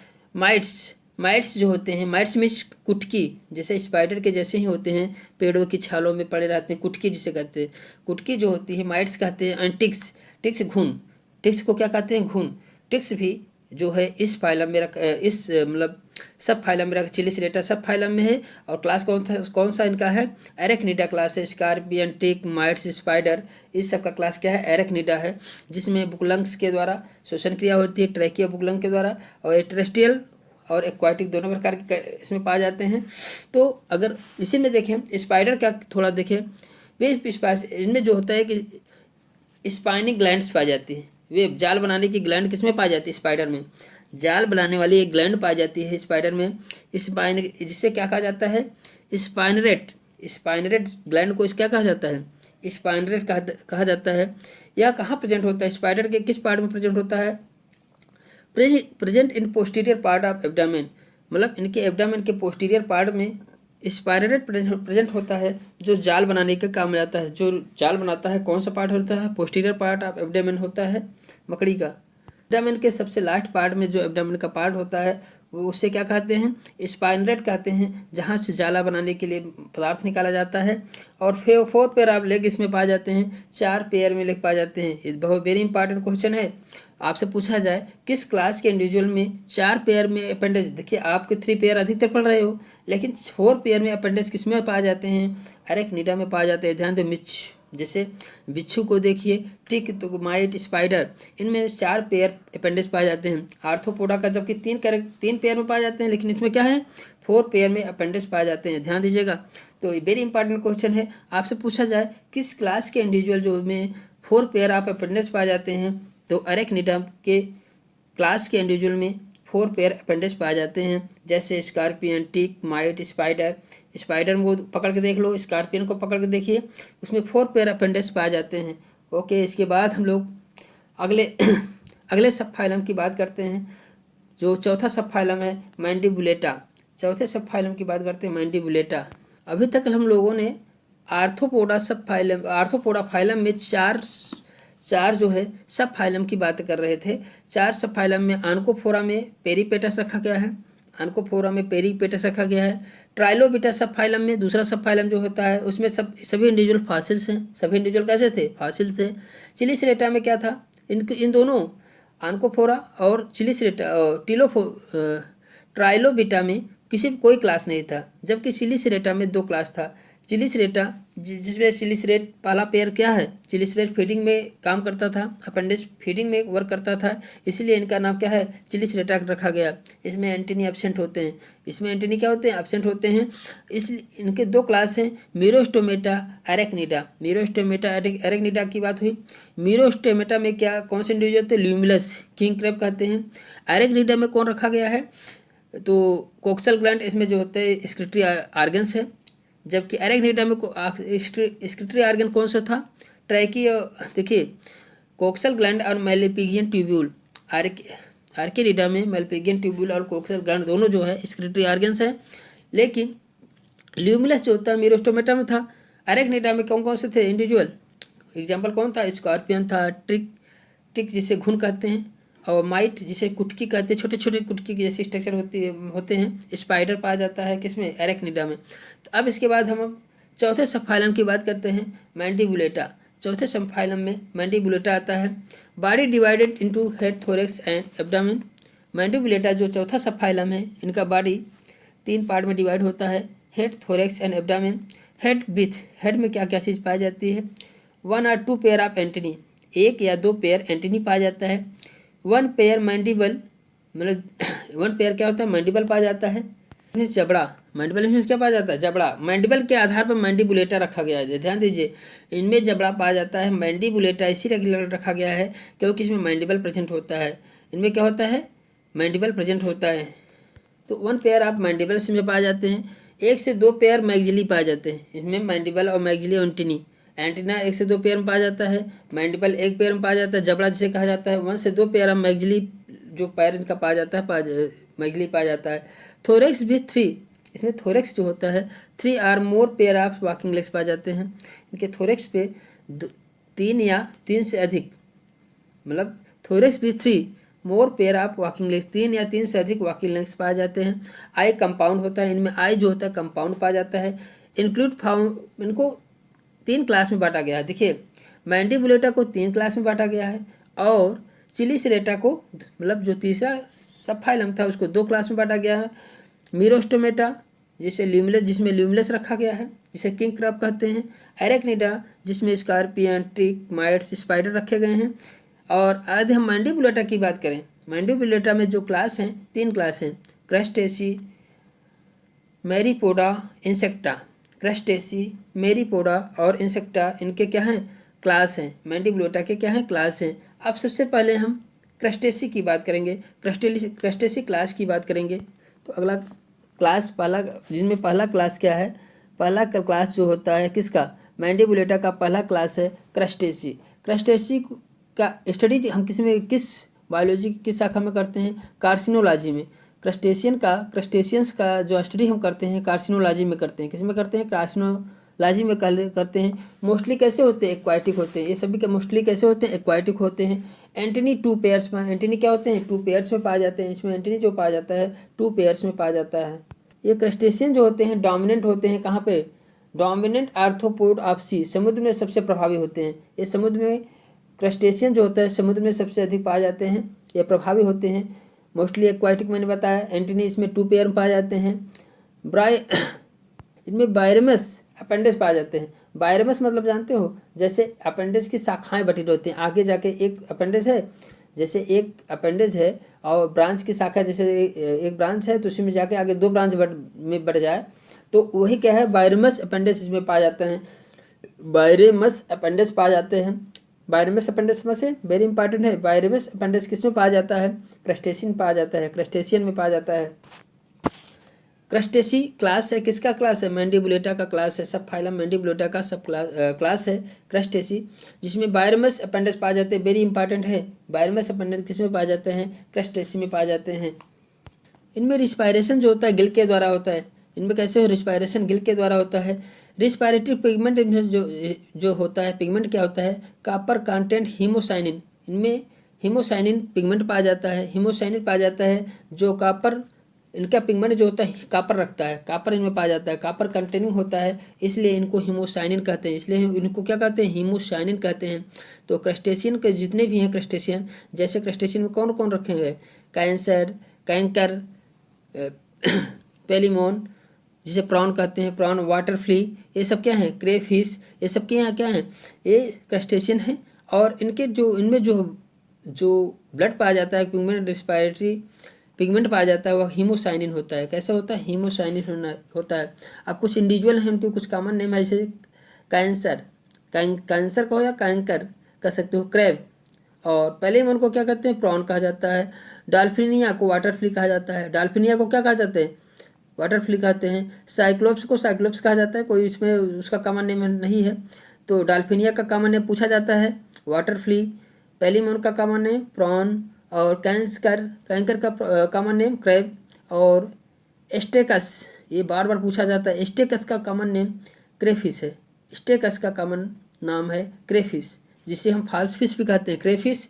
S1: माइट्स जो होते हैं, माइट्स मीन्स कुटकी, जैसे स्पाइडर के जैसे ही होते हैं, पेड़ों की छालों में पड़े रहते हैं, कुटकी जिसे कहते हैं। कुटकी जो होती है माइट्स कहते हैं। एंड टिक्स घुन, टिक्स को क्या कहते हैं? घुन। टिक्स भी जो है इस फाइलम में इस मतलब सब फाइलम में चिलिसरेटा सब फाइलम में है। और क्लास कौन सा इनका है? एरेक्निडा क्लास है। स्कॉर्पियन, टिक, माइट्स, स्पाइडर, इस सब का क्लास क्या है? एरेक्निडा है, जिसमें बुकलंग्स के द्वारा श्वसन क्रिया होती है, ट्रैकिया बुकलंग के द्वारा, और टेरेस्ट्रियल और एक्वाटिक दोनों प्रकार के इसमें पाए जाते हैं। तो अगर इसी में देखें स्पाइडर का थोड़ा देखें, वे इनमें जो होता है कि स्पाइनी ग्लैंड्स पाई जाती है। वे जाल बनाने की ग्लैंड किसमें पाई जाती है? स्पाइडर में। जाल बनाने वाली एक ग्लैंड पाई जाती है स्पाइडर में, जिससे क्या कहा जाता है? स्पाइनरेट ग्लैंड को क्या कहा जाता है? स्पाइनरेट कहा जाता है। यह कहाँ प्रेजेंट होता है? स्पाइडर के किस पार्ट में प्रेजेंट होता है? Present in posterior part of abdomen, मतलब इनके एब्डामेन के पोस्टीरियर पार्ट में स्पाइनरेट प्रेजेंट होता है, जो जाल बनाने का काम में आता है। जो जाल बनाता है कौन सा पार्ट होता है? पोस्टीरियर पार्ट ऑफ एब्डामेन होता है मकड़ी का। एब्डामेन के सबसे लास्ट पार्ट में जो एब्डामेन का पार्ट होता है वो उससे क्या कहते हैं? स्पाइनरेट कहते हैं, जहाँ से जाला बनाने के लिए पदार्थ निकाला जाता है। और 4 पेयर ऑफ लेग इसमें पाए जाते हैं, 4 पेयर में लेग पाए जाते हैं। ये बहुत वेरी इंपॉर्टेंट क्वेश्चन है। आपसे पूछा जाए किस क्लास के इंडिविजुअल में 4 पेयर में अपेंडेज, देखिए आपके 3 पेयर अधिकतर पढ़ रहे हो, लेकिन 4 पेयर में अपेंडेज किस में पाए जाते हैं? एरेक्निडा में पाए जाते हैं। ध्यान दो, जैसे बिच्छू को देखिए, टिक, तो माइट, स्पाइडर, इनमें 4 पेयर अपेंडेज पाए जाते हैं। आर्थ्रोपोडा का जबकि 3 पेयर में पाए जाते हैं, लेकिन इसमें क्या है? 4 पेयर में अपेंडेज पाए जाते हैं। ध्यान दीजिएगा। तो ये वेरी इंपॉर्टेंट क्वेश्चन है। आपसे पूछा जाए किस क्लास के इंडिविजुअल जो में 4 पेयर ऑफ अपेंडेज पाए जाते हैं, तो एरेक्निडा के क्लास के इंडिविजुअल में 4 पेयर अपेंडेज पाए जाते हैं, जैसे स्कॉर्पियन, टिक, माइट, स्पाइडर। स्पाइडर को पकड़ के देख लो, स्कॉर्पियन को पकड़ के देखिए, उसमें 4 पेयर अपेंडेज पाए जाते हैं। ओके, इसके बाद हम लोग अगले अगले सब फाइलम की बात करते हैं। जो चौथा सब फाइलम है मैंडिबुलेटा। चौथे सब फाइलम की बात करते हैं मैंडिबुलेटा। अभी तक हम लोगों ने आर्थ्रोपोडा फाइलम में चार जो है सब फाइलम की बात कर रहे थे। 4 सब फाइलम में आनकोफोरा में पेरीपेटस रखा गया है, आनकोफोरा में पेरीपेटस रखा गया है। ट्राइलोबिटा सब फाइलम में दूसरा सब फाइलम जो होता है उसमें सभी इंडिविजुअल फासिल्स हैं। सभी इंडिविजुअल कैसे थे? फासिल थे। चिलिसरेटा में क्या था? इन दोनों आनकोफोरा और ट्राइलोबिटा में कोई क्लास नहीं था, जबकि चिलिसरेटा में 2 क्लास था। चिलिसरेटा जिसमें चिलिसरेट पहला पेयर क्या है? चिलिसरेट फीडिंग में काम करता था, अपेंडेज फीडिंग में वर्क करता था, इसलिए इनका नाम क्या है? चिलिसरेटा रखा गया। इसमें एंटनी एब्सेंट होते हैं। इसमें एंटनी क्या होते हैं? एब्सेंट होते हैं। इसलिए इनके 2 क्लास हैं, मीरोस्टोमेटा, एरेक्निडा। मीरोस्टोमेटा, एरेक्निडा की बात हुई। मीरोस्टोमेटा में क्या कौन से इंडिविजुअल थे? ल्यूमिलस, किंग क्रैब कहते हैं। एरेक्निडा में कौन रखा गया है? तो कोक्सल ग्लैंड इसमें जो होते हैं एक्सक्रीटरी आर्गन्स है, जबकि एरेक्निडा में एक्सक्रीटरी आर्गन कौन सा था? ट्रैकी। देखिए कोक्सल ग्लैंड और मेलिपिगियन ट्यूब्यूल, आर्किनिडा में मेलिपिगियन ट्यूब्यूल और कोक्सल ग्लैंड दोनों जो है एक्सक्रीटरी आर्गन्स हैं। लेकिन ल्यूमिलस जो होता है मीरोस्टोमेटा में था। एरेक्निडा में कौन कौन से थे इंडिविजुअल? एग्जाम्पल कौन था? स्कॉर्पियन था, टिक जिसे घुन कहते हैं, और माइट जिसे कुटकी कहते हैं, छोटे छोटे कुटकी की जैसी स्ट्रक्चर होते हैं। स्पाइडर पाया जाता है किसमें? एरेक्निडा में। तो अब इसके बाद हम चौथे सब फाइलम की बात करते हैं, मैंडिबुलेटा। चौथे सब फाइलम में मैंडिबुलेटा आता है। Body divided into head, thorax and abdomen. Mandibulata जो चौथा सब फाइलम है, इनका बॉडी 3 पार्ट में डिवाइड होता है, हेड, थोरेक्स एंड एब्डामेन। हेड में क्या क्या चीज़ पाई जाती है? 1 और 2 पेयर ऑफ एंटनी, 1 या 2 पेयर एंटनी पाया जाता है। 1 पेयर मैंडिबल, मतलब 1 पेयर क्या होता है? मैंडिबल पाया जाता है। जबड़ा, मैंडिबल में क्या पाया जाता है? जबड़ा। मैंडिबल के आधार पर मैंडिबुलेटा रखा गया है, ध्यान दीजिए, इनमें जबड़ा पाया जाता है। मैंडिबुलेटा इसी रेगुलर रखा गया है क्योंकि इसमें मैंडिबल प्रेजेंट होता है। इनमें क्या होता है? मैंडिबल प्रेजेंट होता है। तो 1 पेयर आप मैंडिबल्स में पाए जाते हैं, 1 से 2 पेयर मैग्जिली पाए जाते हैं। इसमें मैंडिबल और मैग्जिली एंटीनी, एंटीना 1 से 2 पेयर में पाया जाता है, मैंडिबल 1 पेयर में पाया जाता है, जबड़ा जिसे कहा जाता है 1 से 2 पेयर ऑफ मैग्जिली जो पैर इनका पाया जाता है, मैग्जिली पाया जाता है। थोरेक्स भी 3, इसमें थोरेक्स जो होता है 3 or more pair of walking legs पाए जाते हैं। इनके थोरेक्स पे 3 या 3 से अधिक, मतलब थोरेक्स भी 3 मोर पेयर ऑफ वॉकिंग लेग्स, 3 या 3 से अधिक वॉकिंग लेग्स पाए जाते हैं। आई कंपाउंड होता है, इनमें आई जो होता है कंपाउंड पाया जाता है। इंक्लूड फाउंड, इनको 3 क्लास में बांटा गया है। देखिए, मैंडिबुलेटा को 3 क्लास में बांटा गया है और चिलीसिलेटा को, मतलब जो तीसरा सब फाइलम था, उसको 2 क्लास में बांटा गया है। मीरोस्टोमेटा जिसमें ल्यूमलेस रखा गया है, जिसे किंग क्रब कहते हैं। एरेक्निडा जिसमें स्कॉर्पियन, ट्रिक, माइट्स, स्पाइडर रखे गए हैं। और आज हम मैंडिबुलेटा की बात करें, मैंडिबुलेटा में जो क्लास हैं 3 क्लास हैं, क्रस्टेसी, मैरीपोडा, इंसेक्टा। क्रस्टेसी, मैरीपोडा और इंसेक्टा इनके क्या हैं? क्लास हैं। मैंडिबुलेटा के क्या हैं? क्लास हैं। अब सबसे पहले हम क्रस्टेसी की बात करेंगे, क्रस्टेसी क्लास की बात करेंगे। तो अगला क्लास पहला, जिनमें पहला क्लास क्या है? पहला क्लास जो होता है किसका? मैंडिबुलेटा का पहला क्लास है क्रस्टेसी। क्रस्टेसी का स्टडी हम किस बायोलॉजी की किस शाखा में करते हैं? कार्सिनोलॉजी में। क्रस्टेशियंस का जो स्टडी हम करते हैं कार्सिनोलॉजी में करते हैं। किस में करते हैं? कार्सिनोलॉजी में करते हैं। मोस्टली कैसे होते हैं? एक्वाटिक होते हैं। ये सभी के मोस्टली कैसे होते हैं? एक्वाटिक होते हैं। एंटनी 2 पेयर्स में, एंटनी क्या होते हैं? 2 पेयर्स में पाए जाते हैं। इसमें एंटनी जो पाया जाता है 2 पेयर्स में पाया जाता है। ये क्रस्टेशियन जो होते हैं डोमिनेंट होते हैं कहाँ पे? डोमिनेंट आर्थ्रोपोड ऑफ सी, समुद्र में सबसे प्रभावी होते हैं। ये समुद्र में क्रस्टेशियन जो होता है समुद्र में सबसे अधिक पाए जाते हैं, ये प्रभावी होते हैं। मोस्टली एक्वाटिक मैंने बताया। एंटनी इसमें 2 पेयर में पाए जाते हैं। इनमें बायरमस अपेंडिक्स पाए जाते हैं। बायरमस मतलब जानते हो? जैसे अपेंडिक्स की शाखाएं बटी होती हैं, आगे जाके एक अपेंडिक्स है, जैसे एक अपेंडिक्स है और ब्रांच की शाखा, जैसे एक ब्रांच है तो उसी में जाके आगे 2 ब्रांच में बढ़ जाए, तो वही क्या है? बायरमस अपेंडिक्स इसमें पाए जाते हैं। बायरेमस अपेंडिक्स पाए जाते हैं। बायरेमस अपेंडिक्स में से वेरी इंपॉर्टेंट है, बायरेमस अपेंडिक्स किस में पाया जाता है? क्रस्टेशियन पाया जाता है, क्रस्टेशियन में पाया जाता है। क्रस्टेसी क्लास है, किसका क्लास है? मैंडिबुलेटा का क्लास है। सब फाइलम मैंडिबुलेटा का सब क्लास है क्रस्टेसी, जिसमें बायरेमस अपेंडिक्स पाए जाते हैं। वेरी इंपॉर्टेंट है, बायरेमस अपेंडिक्स किस में पाए जाते हैं? क्रस्टेसी में पाए जाते हैं। इनमें रिस्पायरेशन जो होता है गिल के द्वारा होता है। इनमें कैसे हो? रिस्पायरेशन गिल के द्वारा होता है। रिस्पायरेटरी पिगमेंट इनमें जो होता है, पिगमेंट क्या होता है? कॉपर कंटेंट हीमोसाइनिन, इनमें हीमोसाइनिन पिगमेंट पाया जाता है। हीमोसाइनिन पाया जाता है जो कॉपर, इनका पिगमेंट जो होता है कॉपर रखता है, कॉपर इनमें पाया जाता है, कॉपर कंटेनिंग होता है, इसलिए इनको हीमोसाइनिन कहते हैं। इसलिए इनको क्या कहते हैं? हीमोसाइनिन कहते हैं। तो क्रस्टेशियन के जितने भी हैं क्रस्टेशियन, जैसे क्रस्टेशियन में कौन कौन रखे हैं? कैंकर, पेलिमोन जिसे प्रॉन कहते हैं, प्रॉन, वाटर फ्ली, ये सब क्या हैं? क्रे फिश, ये सब के यहाँ क्या हैं? ये क्रस्टेशियन हैं। और इनके जो इनमें जो ब्लड पाया जाता है, पिगमेंट, रिस्पायरेटरी पिगमेंट पाया जाता है, वह हीमोसाइनिन होता है। कैसा होता है? हीमोसाइनिन होता है। अब कुछ इंडिविजुअल हैं, उनके कुछ कॉमन नेम है, जैसे कैंसर कहो या कैंकर कह सकते हो, क्रैब। और पेलिमोन को क्या कहते हैं? प्रॉन कहा जाता है। डाल्फिनिया को वाटर फ्ली कहा जाता है। डाल्फिनिया को क्या कहा जाता है? वाटर फ्ली कहते हैं। साइक्लोप्स को साइक्लोप्स कहा जाता है, कोई इसमें उसका कॉमन नेम नहीं है। तो डाल्फिनिया का कॉमन नेम पूछा जाता है वाटर फ्ली। पेलिमोन का कॉमन नेम प्रॉन। और कैंकर का कॉमन नेम क्रैब। और स्टेकस, ये बार बार पूछा जाता है, स्टेकस का कॉमन नेम क्रेफिश है। स्टेकस का कॉमन नाम है क्रेफिश, जिसे हम फॉल्स फिश भी कहते हैं। क्रेफिश,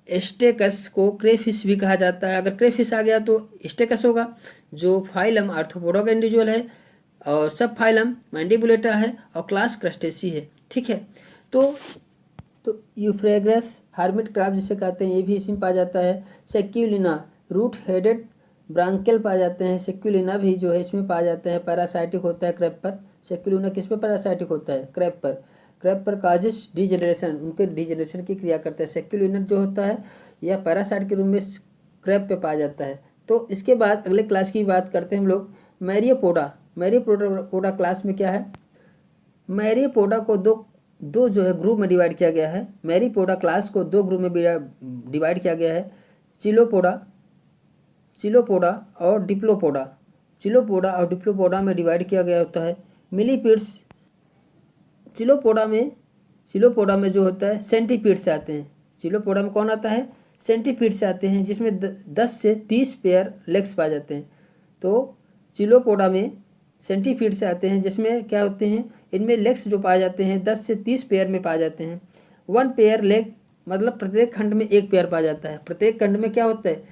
S1: स्टेकस को क्रेफिश भी कहा जाता है। अगर क्रेफिश आ गया तो स्टेकस होगा, जो फाइलम आर्थ्रोपोडा का इंडिविजुअल है, और सब फाइलम मैंडिबुलेटा है, और क्लास क्रस्टेसी है। ठीक है, तो यूफ्रेगस हर्मिट क्रैब जिसे कहते हैं, ये भी इसमें पाया जाता है। सेक्यूलिना रूट हेडेड ब्रांकियल पाए जाते हैं। सेक्यूलिना भी जो है इसमें पाया जाता है, पैरासाइटिक होता है क्रैब पर। सेक्यूलिना किस पर पैरासाइटिक होता है? क्रैब पर। क्रैब पर काजिस डिजेनरेशन, उनके डिजेनरेशन की क्रिया करता है। सेक्यूलिना जो होता है यह पैरासाइट के रूप में क्रैब पे पाया जाता है। तो इसके बाद अगले क्लास की बात करते हैं हम लोग मैरियोपोडा क्लास में क्या है, मैरियोपोडा को दो दो जो है ग्रुप में डिवाइड किया गया है। मैरियोपोडा क्लास को दो ग्रुप में डिवाइड किया गया है, चिलोपोडा और डिप्लोपोडा। चिलोपोडा और डिप्लोपोडा में डिवाइड किया गया होता है। मिलीपीड्स चिलोपोडा में जो होता है सेंटीपीड से आते हैं। चिलोपोडा में कौन आता है, सेंटीपीड से आते हैं, जिसमें 10 से 30 पेयर लेग्स पाए जाते हैं। तो चिलोपोडा में सेंटीपीड से आते हैं, जिसमें क्या होते हैं, इनमें लेग्स जो पाए जाते हैं 10 से 30 पेयर में पाए जाते हैं। 1 पेयर लेग मतलब प्रत्येक खंड में 1 पेयर पाया जाता है। प्रत्येक खंड में क्या होता है,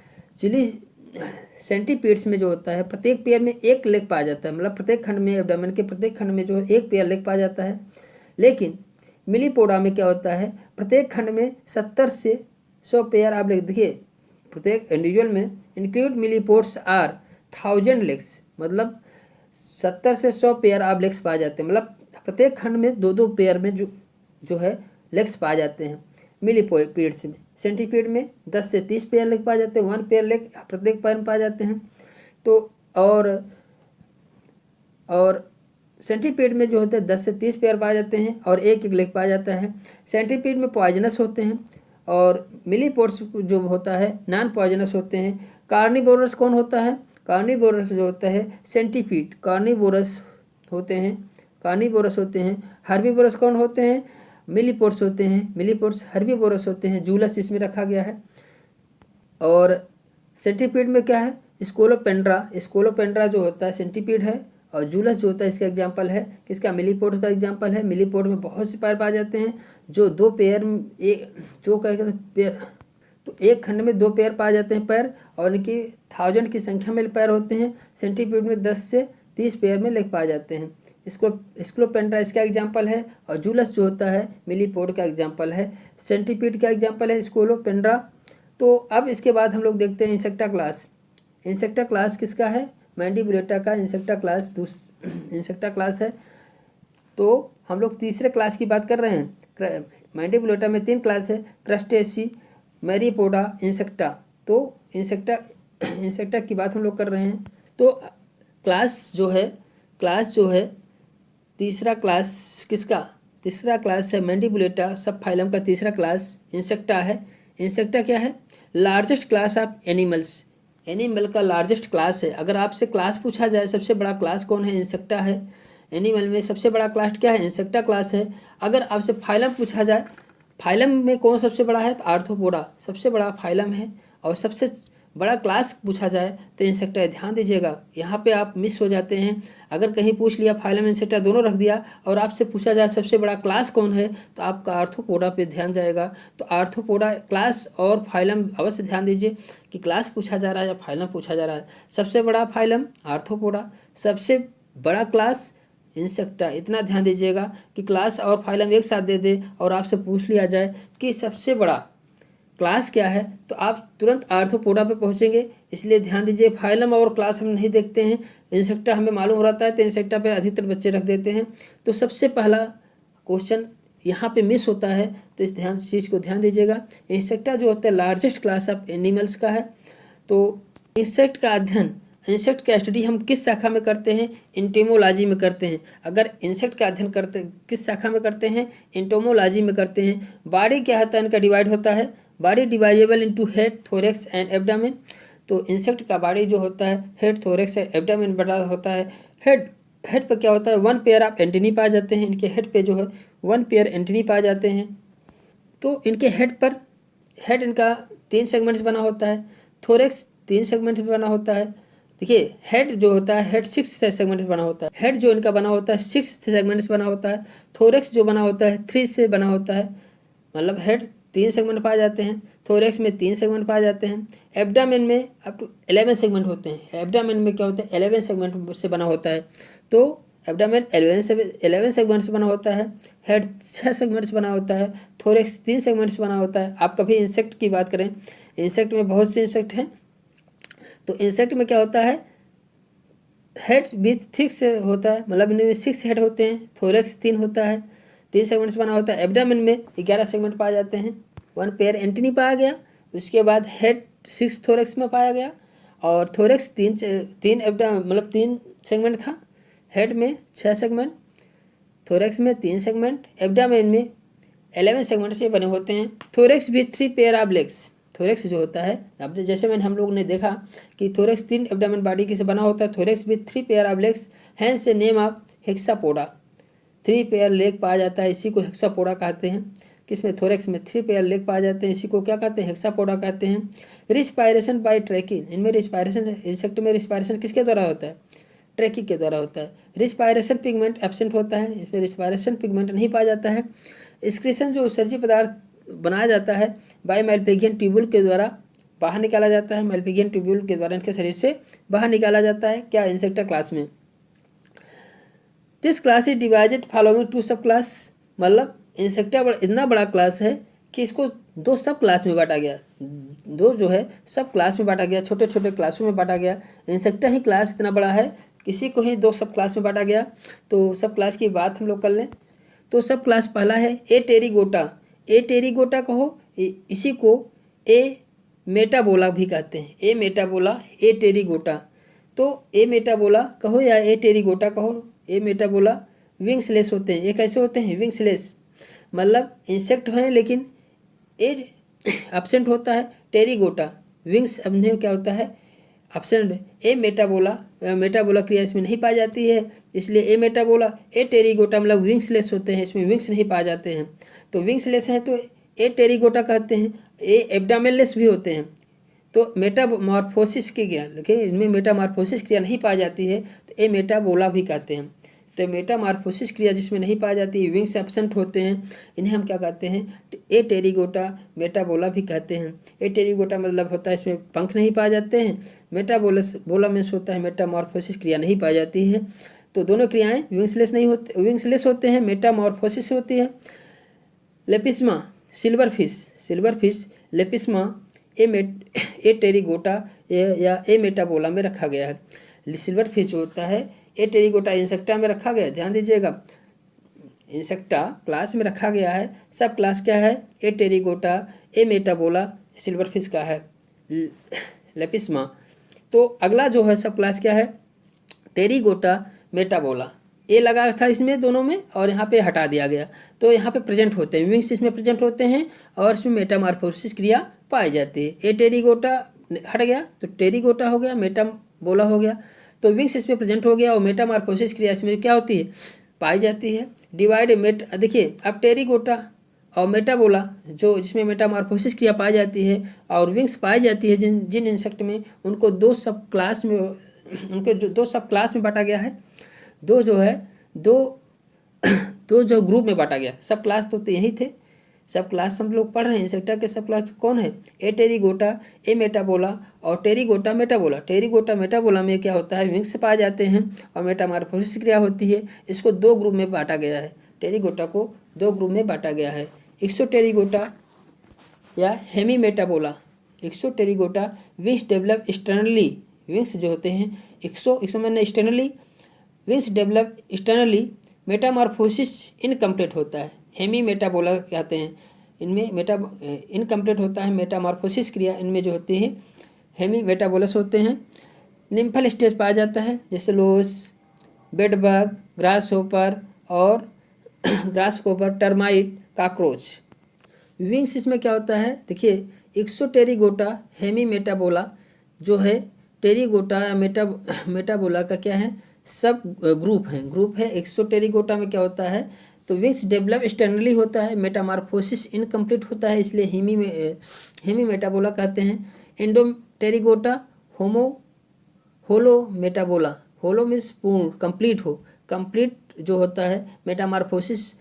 S1: सेंटीपीड्स में जो होता है प्रत्येक पेयर में 1 लेग पाया जाता है, मतलब प्रत्येक खंड में एब्डोमेन के प्रत्येक खंड में जो है 1 पेयर लेग पाया जाता है। लेकिन मिलीपोडा में क्या होता है, प्रत्येक खंड में 70 से 100 पेयर आप लेग, देखिए प्रत्येक इंडिविजुअल में इंक्लूड मिलीपोड्स आर 1000 लेग्स, मतलब 70 से 100 पेयर आप लेग्स पाए जाते हैं, मतलब प्रत्येक खंड में 2-2 पेयर में जो है लेग्स पाए जाते हैं मिलीपीड्स में। सेंटीपीड में 10 से 30 पेयर लेग पाए जाते हैं, 1 पेयर लेग प्रत्येक पैर में पाए जाते हैं। तो और सेंटीपीड में जो होते हैं 10 से 30 पेयर पाए जाते हैं और 1-1 लेग पाया जाता है। सेंटीपीड में पॉइजनस होते हैं और मिलीपोड्स जो होता है नॉन पॉइजनस होते हैं। कार्निवोरस कौन होता है, कार्निवोरस जो होता है सेंटीपीड कार्निवोरस होते हैं। हर्बीवोरस कौन होते हैं, मिलीपोड्स होते हैं, मिलीपोड्स हर्बीवोरस होते हैं। जूलस इसमें रखा गया है। और सेंटीपीड में क्या है, स्कोलोपेंड्रा जो होता है सेंटीपीड है, और जूलस जो होता है इसका एग्जाम्पल है, किसका, मिलीपोड का एग्जाम्पल है। मिलीपोड में बहुत से पैर पाए जाते हैं, जो 2 पेयर पेयर, तो एक खंड में 2 पेयर पाए जाते हैं पैर, और इनकी 1000 की संख्या में पैर होते हैं। सेंटीपीड में 10 से 30 पेयर में लेग पाए जाते हैं। स्कोलोपेंड्रा इसका एग्जाम्पल है, और जूलस जो होता है मिलीपोड का एग्जाम्पल है। सेंटीपीड का एग्जाम्पल है स्कोलोपेंड्रा। तो अब इसके बाद हम लोग देखते हैं इंसेक्टा क्लास किसका है, मैंडिबुलेटा का इंसेक्टा क्लास है। तो हम लोग तीसरे क्लास की बात कर रहे हैं। मैंडिबुलेटा में 3 क्लास है, क्रस्टेसी, मैरियोपोडा, इंसेक्टा। तो इंसेक्टा की बात हम लोग कर रहे हैं। तो क्लास जो है तीसरा क्लास है मैंडिबुलेटा सब फाइलम का तीसरा क्लास इंसेक्टा है। इंसेक्टा क्या है, लार्जेस्ट क्लास ऑफ एनिमल का लार्जेस्ट क्लास है। अगर आपसे क्लास पूछा जाए सबसे बड़ा क्लास कौन है, इंसेक्टा है। एनिमल में सबसे बड़ा क्लास क्या है, इंसेक्टा क्लास है। अगर आपसे फाइलम पूछा जाए, फाइलम में कौन सबसे बड़ा है, तो आर्थ्रोपोडा सबसे बड़ा फाइलम है। और सबसे बड़ा क्लास पूछा जाए तो इंसेक्टा। ध्यान दीजिएगा, यहाँ पे आप मिस हो जाते हैं। अगर कहीं पूछ लिया फाइलम इंसेक्टा दोनों रख दिया, और आपसे पूछा जाए सबसे बड़ा क्लास कौन है, तो आपका आर्थ्रोपोडा पे ध्यान जाएगा। तो आर्थ्रोपोडा क्लास और फाइलम अवश्य ध्यान दीजिए कि क्लास पूछा जा रहा है या फाइलम पूछा जा रहा है। सबसे बड़ा फाइलम आर्थ्रोपोडा, सबसे बड़ा क्लास इंसेक्टा। इतना ध्यान दीजिएगा कि क्लास और फाइलम एक साथ दे दे और आपसे पूछ लिया जाए कि सबसे बड़ा क्लास क्या है, तो आप तुरंत आर्थ्रोपोडा पे पहुंचेंगे। इसलिए ध्यान दीजिए, फाइलम और क्लास हम नहीं देखते हैं, इंसेक्टा हमें मालूम हो रहता है, तो इंसेक्टा पे अधिकतर बच्चे रख देते हैं। तो सबसे पहला क्वेश्चन यहाँ पे मिस होता है, तो इस चीज़ को ध्यान दीजिएगा। इंसेक्टा जो होता है लार्जेस्ट क्लास ऑफ एनिमल्स का है। तो इंसेक्ट का स्टडी हम किस शाखा में करते हैं, एंटोमोलॉजी में करते हैं। अगर इंसेक्ट का अध्ययन किस शाखा में करते हैं, एंटोमोलॉजी में करते हैं। बॉडी क्या होता है, इनका डिवाइड होता है, body dividable into head, thorax and abdomen. तो इंसेक्ट का बॉडी जो होता है हेड, थोरैक्स एंड एब्डोमेन बड़ा होता है। हेड पर क्या होता है, 1 पेयर ऑफ एंटेनी पाए जाते हैं। इनके हेड पे जो है 1 पेयर एंटेनी पाए जाते हैं। तो इनके हेड इनका 3 सेगमेंट्स बना होता है, थोरैक्स 3 सेगमेंट में बना होता है। देखिए हेड जो होता है हेड 6 सेगमेंट से बना होता है। हेड जो इनका बना होता है 6 सेगमेंट से बना होता है। थोरैक्स जो बना होता है 3 से बना होता है, मतलब हेड 3 सेगमेंट पाए जाते हैं, थोरैक्स में 3 सेगमेंट पाए जाते हैं। एब्डोमेन में अप टू 11 सेगमेंट होते हैं। एब्डोमेन में क्या होता है, 11 सेगमेंट से बना होता है। तो एब्डोमेन 11 सेगमेंट से बना होता है। हेड 6 सेगमेंट से बना होता है। थोरैक्स 3 सेगमेंट से बना होता है। आप कभी इंसेक्ट की बात करें, इंसेक्ट में बहुत से इंसेक्ट हैं। तो इंसेक्ट में क्या होता है, हेड भी 6 से होता है, मतलब इनमें 6 हेड होते हैं। थोरैक्स 3 होता है, 3 सेगमेंट से बना होता है। एब्डोमेन में 11 सेगमेंट पाए जाते हैं। 1 पेयर एंटेनी पाया गया। उसके बाद हेड 6 थोरैक्स में पाया गया, और थोरेक्स तीन मतलब 3 सेगमेंट था, हेड में 6 सेगमेंट, थोरेक्स में 3 सेगमेंट, एब्डामेन में 11 सेगमेंट से बने होते हैं। थोरेक्स भी 3 पेयर ऑफ लेग्स, थोरेक्स जो होता है अब जैसे हम लोग ने देखा कि थोरेक्स 3 एब्डामेन बॉडी की से बना होता है। थोरेक्स भी 3 पेयर ऑफ लेग्स, हैंस से name of Hexapoda, 3 pair leg पाया जाता है, इसी को हेक्सापोडा कहते हैं। किसमें? थोरेक्स में 3 पेयर लेग पाए जाते हैं, इसी को क्या कहते हैं? हेक्सापोडा कहते हैं। रिस्पायरेशन बाय ट्रैकिंग, इनमें रिस्पायरेशन, इंसेक्ट में रिस्पायरेशन किसके द्वारा होता है? ट्रैकिंग के द्वारा होता है। रिस्पायरेशन पिगमेंट एब्सेंट होता है, इसमें रिस्पायरेशन पिगमेंट नहीं पाया जाता है। एक्सक्रीशन जो उत्सर्जी पदार्थ बनाया जाता है बाय मैल्पिगियन ट्यूब्यूल के द्वारा बाहर निकाला जाता है, मैल्पिगियन ट्यूब्यूल के द्वारा इनके शरीर से बाहर निकाला जाता है। क्या? इंसेक्टा क्लास में। This class is divided following 2 सब क्लास, मतलब इंसेक्टा इतना बड़ा क्लास है कि इसको 2 सब क्लास में बांटा गया, 2 जो है सब क्लास में बांटा गया, छोटे छोटे क्लासों में बांटा गया। इंसेक्टा ही क्लास इतना बड़ा है, किसी को ही 2 सब क्लास में बांटा गया। तो सब क्लास की बात हम लोग कर लें तो सब क्लास पहला है ए टेरिगोटा, ए टेरिगोटा कहो, इसी को ए मेटाबोला भी कहते हैं, ए मेटाबोला, ए टेरिगोटा। तो ए मेटाबोला कहो या ए टेरिगोटा कहो, ए मेटाबोला विंग्सलेस होते हैं। ये कैसे होते हैं? विंग्सलेस, मतलब इंसेक्ट हैं लेकिन ए एब्सेंट होता है। टेरिगोटा विंग्स अपने क्या होता है? एब्सेंट। ए मेटाबोला, मेटाबोला क्रिया इसमें नहीं पाई जाती है, इसलिए ए मेटाबोला। ए टेरिगोटा मतलब विंग्सलेस होते हैं, इसमें विंग्स नहीं पाए जाते हैं। तो विंग्सलेस हैं तो ए टेरिगोटा कहते हैं। ए एब्डामेनलेस भी होते हैं। तो मेटामॉर्फोसिस की क्रिया, लेकिन इनमें मेटामॉर्फोसिस क्रिया नहीं पाई जाती है तो ए मेटाबोला भी कहते हैं। तो मेटामॉर्फोसिस क्रिया जिसमें नहीं पाई जाती, विंग्स एब्सेंट होते हैं, इन्हें हम क्या कहते हैं? ए टेरिगोटा मेटाबोला भी कहते हैं। ए टेरिगोटा मतलब होता है इसमें पंख नहीं पाए जाते हैं, मेटाबोलस बोला मीन्स होता है मेटामॉर्फोसिस क्रिया नहीं पाई जाती है। तो दोनों क्रियाएं विंग्सलेस नहीं होते, विंग्सलेस होते हैं, मेटामॉर्फोसिस होती है। लेपिस्मा सिल्वर फिश लेपिस्मा ए टेरिगोटा या ए मेटाबोला में रखा गया है। सिल्वर फिश जो होता है ए टेरिगोटा इंसेक्टा में रखा गया है, ध्यान दीजिएगा, इंसेक्टा क्लास में रखा गया है। सब क्लास क्या है? ए टेरिगोटा, ए मेटाबोला, सिल्वर फिश का है, लेपिस्मा। तो अगला जो है सब क्लास क्या है? टेरिगोटा मेटाबोला। ए लगा था इसमें दोनों में और यहाँ पे हटा दिया गया, तो यहाँ पे प्रेजेंट होते हैं, विंग्स इसमें प्रेजेंट होते हैं और इसमें मेटामॉर्फोसिस क्रिया पाई जाती है। ए टेरिगोटा हट गया तो टेरिगोटा हो गया, मेटाबोला हो गया, तो विंग्स इसमें प्रेजेंट हो गया और मेटामॉर्फोसिस क्रिया इसमें क्या होती है? पाई जाती है। डिवाइड देखिए अब टेरिगोटा और मेटाबोला जो जिसमें मेटामॉर्फोसिस क्रिया पाई जाती है और विंग्स पाई जाती है जिन इंसेक्ट में, उनको 2 सब क्लास में, उनके जो 2 सब क्लास में बांटा गया है, दो जो ग्रुप में बांटा गया। सब क्लास तो यही थे, सब क्लास हम लोग पढ़ रहे हैं। इंसेक्टा के सब क्लास कौन है? ए टेरिगोटा, ए मेटाबोला और टेरिगोटा मेटाबोला। टेरिगोटा मेटाबोला में क्या होता है? विंग्स पाए जाते हैं और मेटामॉर्फोसिस क्रिया होती है। इसको 2 ग्रुप में बांटा गया है, टेरिगोटा को 2 ग्रुप में बांटा गया है। एक्सोटेरिगोटा या Hemimetabola. Exopterygota wings develop externally, wings जो होते हैं एक्सो मैंने externally, wings develop externally, metamorphosis incomplete होता है। हेमी मेटाबोला कहते हैं, इनमें इनकम्प्लीट होता है मेटामॉर्फोसिस क्रिया, इनमें जो होती है हेमी मेटाबोलस होते हैं। निम्फल स्टेज पाया जाता है, जैसे लोस, बेडबग, ग्रासहोपर और टर्माइट, काकरोच। विंग्स इसमें क्या होता है? देखिए एक्सोटेरिगोटा हेमी मेटाबोला जो है, टेरिगोटा या मेटाबोला का क्या है? सब ग्रुप है। एक्सोटेरिगोटा में क्या होता है? तो विंग्स डेवलप एक्सटर्नली होता है, मेटामॉर्फोसिस इनकम्प्लीट होता है, इसलिए हेमी मेटाबोला कहते हैं। एंडोटेरिगोटा होलो मेटाबोला, होलो मीन्स पूर्ण, कंप्लीट जो होता है मेटामॉर्फोसिस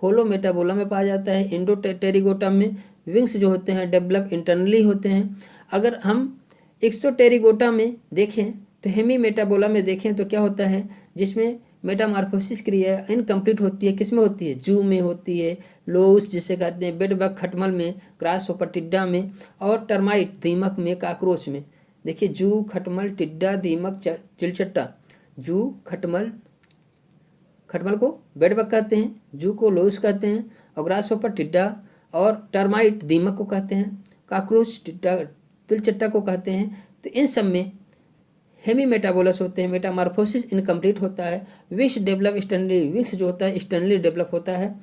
S1: होलो मेटाबोला में पाया जाता है। एंडोटेरिगोटा में विंग्स जो होते हैं डेवलप इंटरनली होते हैं। अगर हम एक्सोटेरिगोटा में देखें तो हेमी मेटाबोला में देखें तो क्या होता है? जिसमें मेटामॉर्फोसिस क्रिया इनकम्प्लीट होती है, किसमें होती है? जू में होती है, लोस जिसे कहते हैं, बेडबग खटमल में, ग्रासहोपर टिड्डा में और टर्माइट दीमक में, काकरोच में। देखिए जू, खटमल, टिड्डा, दीमक, चिलचट्टा। जू खटमल को बेडबग कहते हैं, जू को लोस कहते हैं और ग्रासहोपर टिड्डा और टर्माइट दीमक को कहते हैं, काकरोच टिड्डा तिलचट्टा को कहते हैं। तो इन सब में हेमी मेटाबोलस होते हैं, मेटामार्फोसिस इनकम्प्लीट होता है, विंग्स डेवलप स्टर्नली, विंग्स जो होता है स्टर्नली डेवलप होता है।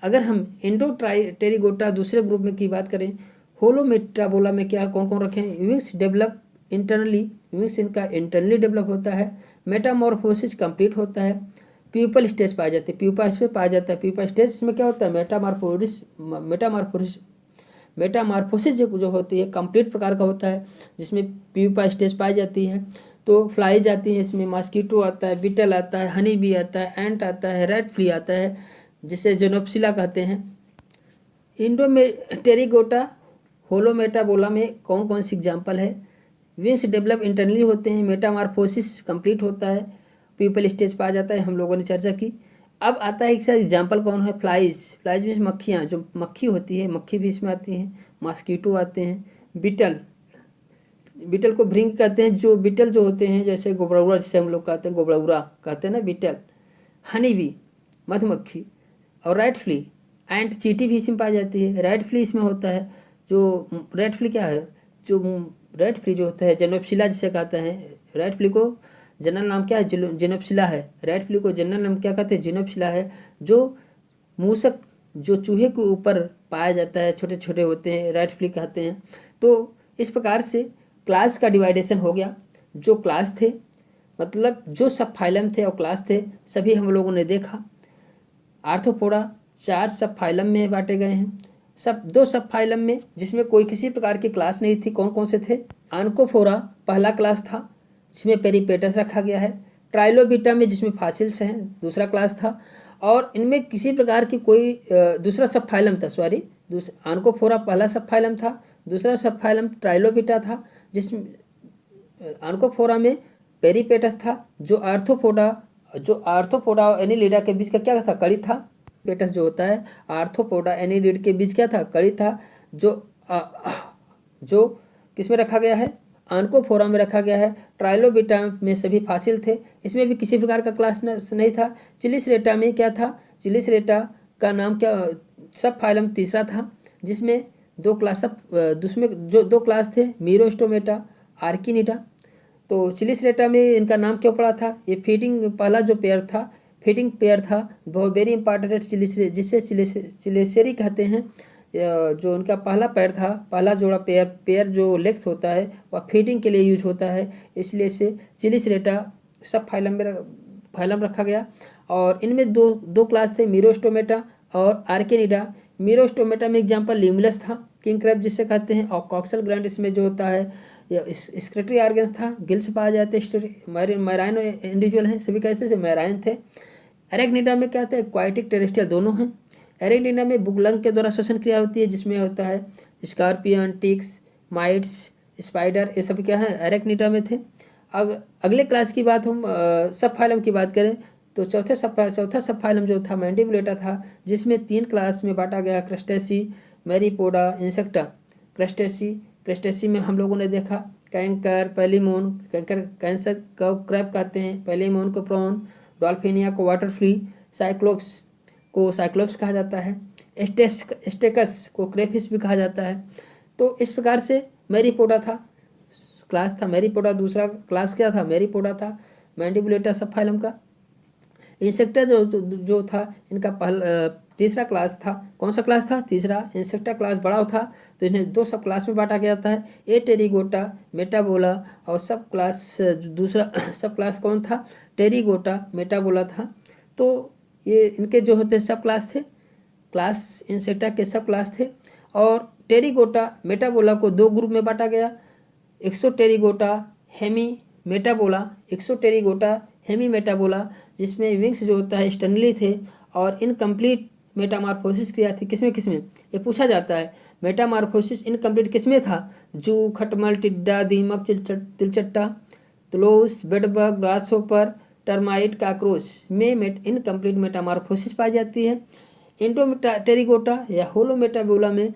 S1: अगर हम टेरिगोटा दूसरे ग्रुप में की बात करें, होलो मेटाबोला में क्या कौन कौन रखें, विंग्स डेवलप इंटरनली, विंग्स इनका इंटरनली डेवलप होता है, मेटामॉर्फोसिस कंप्लीट होता है, प्यूपल स्टेज पाया जाता है, प्यूपा स्टेज पाया जाता है। प्यूपा स्टेज में क्या होता है, मेटामार्फोसिस जो होती है कंप्लीट प्रकार का होता है, जिसमें प्यूपा स्टेज पाई जाती है। तो फ्लाइज आती है, इसमें मॉस्किटो आता है, बीटल आता है, हनी बी आता है, एंट आता है, रेड फ्ली आता है, जिसे जेनोप्सिला कहते हैं। टेरिगोटा होलोमेटाबोला में कौन कौन सी एग्जाम्पल है, विंग्स डेवलप इंटरनली होते हैं, मेटामार्फोसिस कंप्लीट होता है, प्यूपल स्टेज पाया जाता है, हम लोगों ने चर्चा की। अब आता है इसका एग्जाम्पल कौन है, फ्लाइज में मक्खियाँ, जो मक्खी होती है, मक्खी भी इसमें आती हैं, मॉस्किटो आते हैं, बीटल को भृंग कहते हैं, जो बीटल जो होते हैं जैसे गोबरौरा, जिसे हम लोग कहते हैं गोबरौरा कहते हैं ना बीटल, हनी बी मधुमक्खी, और रेड फ्ली एंट चींटी भी इसमें पाई जाती है। रेड फ्ली इसमें होता है, जो रेड फ्ली क्या है, जो रेड फ्ली जो होता है जेनोप्सिला जिसे कहते हैं। रेड फ्ली को जनरल नाम क्या है, जेनोप्सिला है। रेड फ्ली को जनरल नाम क्या कहते हैं, जेनोप्सिला है। जो मूसक जो चूहे के ऊपर पाया जाता है, छोटे छोटे होते हैं, रेड फ्ली कहते हैं। तो इस प्रकार से क्लास का डिवाइडेशन हो गया। जो क्लास थे मतलब जो सब फाइलम थे और क्लास थे, सभी हम लोगों ने देखा। आर्थ्रोपोडा 4 सब फाइलम में बांटे गए हैं। दो सब फाइलम में जिसमें कोई किसी प्रकार की क्लास नहीं थी, कौन कौन से थे, आनकोफोरा पहला क्लास था जिसमें पेरिपेटस रखा गया है। ट्राइलोबिटा में जिसमें फासिल्स हैं दूसरा क्लास था, और इनमें किसी प्रकार की कोई दूसरा सब फाइलम था, आनकोफोरा पहला सब फाइलम था, दूसरा सब फाइलम ट्राइलोबिटा था, जिसमें आनकोफोरा में पेरिपेटस था। जो आर्थ्रोपोडा और एनिलिडा के बीच का क्या था, कड़ी था। पेटस जो होता है आर्थ्रोपोडा एनिलिड के बीच क्या था, कड़ी था, जो किस में रखा गया है, आनकोफोरा में रखा गया है। ट्राइलोबिटा में सभी फासिल थे, इसमें भी किसी प्रकार का क्लास नहीं था। चिलिसरेटा में क्या था, चिलिसरेटा का नाम क्या, सब फाइलम तीसरा था, जिसमें दो क्लास थे, मीरोस्टोमेटा, आर्किनिडा। तो चिलिसरेटा में इनका नाम क्यों पड़ा था, ये फीडिंग पहला जो पेयर था, फीडिंग पेयर था, बहुत वेरी इंपॉर्टेंट, जिसे चिलिसेरी कहते हैं। जो उनका पहला पैर था, पहला जोड़ा पेयर जो लेग्स होता है वह फीडिंग के लिए यूज होता है, इसलिए इसे चिलिसरेटा सब फाइलम रखा गया। और इनमें दो क्लास थे, मीरोस्टोमेटा और आर्किनिडा। मीरोस्टोमेटा में एग्जाम्पल लिमुलस था, किंग क्रैब जिसे कहते हैं, और कॉक्सल ग्लैंड इसमें जो होता है स्क्रेटरी ऑर्गन्स था, गिल्स पाए जाते हैं, मैराइन इंडिविजुअल हैं, सभी कैसे से मैराइन थे। एरेक्निडा में क्या होता है, क्वाइटिक टेरेस्ट्रियल दोनों हैं। एरेक्निडा में बुगलंग के द्वारा श्वसन क्रिया होती है, जिसमें होता है स्कॉर्पियन, टिक्स, माइट्स, स्पाइडर, ये सब क्या है, एरेक्निडा में थे। अगले क्लास की बात हम सब फाइलम की बात करें तो चौथा सब फाइलम जो था मैंडिबुलेटा था, जिसमें 3 क्लास में बांटा गया, क्रस्टेसी, मैरीपोडा, इंसेक्टा। क्रस्टेसी में हम लोगों ने देखा कैंकर, पैलीमोन, कैंसर क्रैब कहते हैं, पैलीमोन को प्रॉन, डॉल्फिनिया को वाटर फ्ली, साइक्लोप्स कहा जाता है, स्टेकस को क्रेफिश भी कहा जाता है। तो इस प्रकार से मैरीपोडा था, क्लास था मैरीपोडा, दूसरा क्लास क्या था, मैरीपोडा था, मैंडिबुलेटा सब फाइलम का। इंसेक्टा जो था इनका तीसरा क्लास था, कौन सा क्लास था, तीसरा। इंसेक्टा क्लास बड़ा था, तो इन्हें 2 सब क्लास में बांटा गया था, टेरिगोटा, मेटाबोला, और सब क्लास दूसरा सब क्लास कौन था, टेरिगोटा, मेटाबोला था। तो ये इनके जो होते सब क्लास थे, क्लास इंसेक्टा के सब क्लास थे। और टेरिगोटा मेटाबोला को 2 ग्रुप में बांटा गया, एक्सोटेरिगोटा हेमी मेटाबोला, एक्सोटेरिगोटा हेमी मेटाबोला, जिसमें विंग्स जो होता है स्टर्नली थे, और इनकम्प्लीट मेटामार्फोसिस किया थी। किसमें ये पूछा जाता है, मेटामार्फोसिस इनकम्प्लीट किसमें था, जू, खटमल, टिड्डा, दीमक, तिलचट्टा, तुलोस, बेडबग, ग्रासहोपर, टर्माइट, काकरोच में इनकम्प्लीट मेटामार्फोसिस पाई जाती है। टेरिगोटा या होलो मेटाबोला में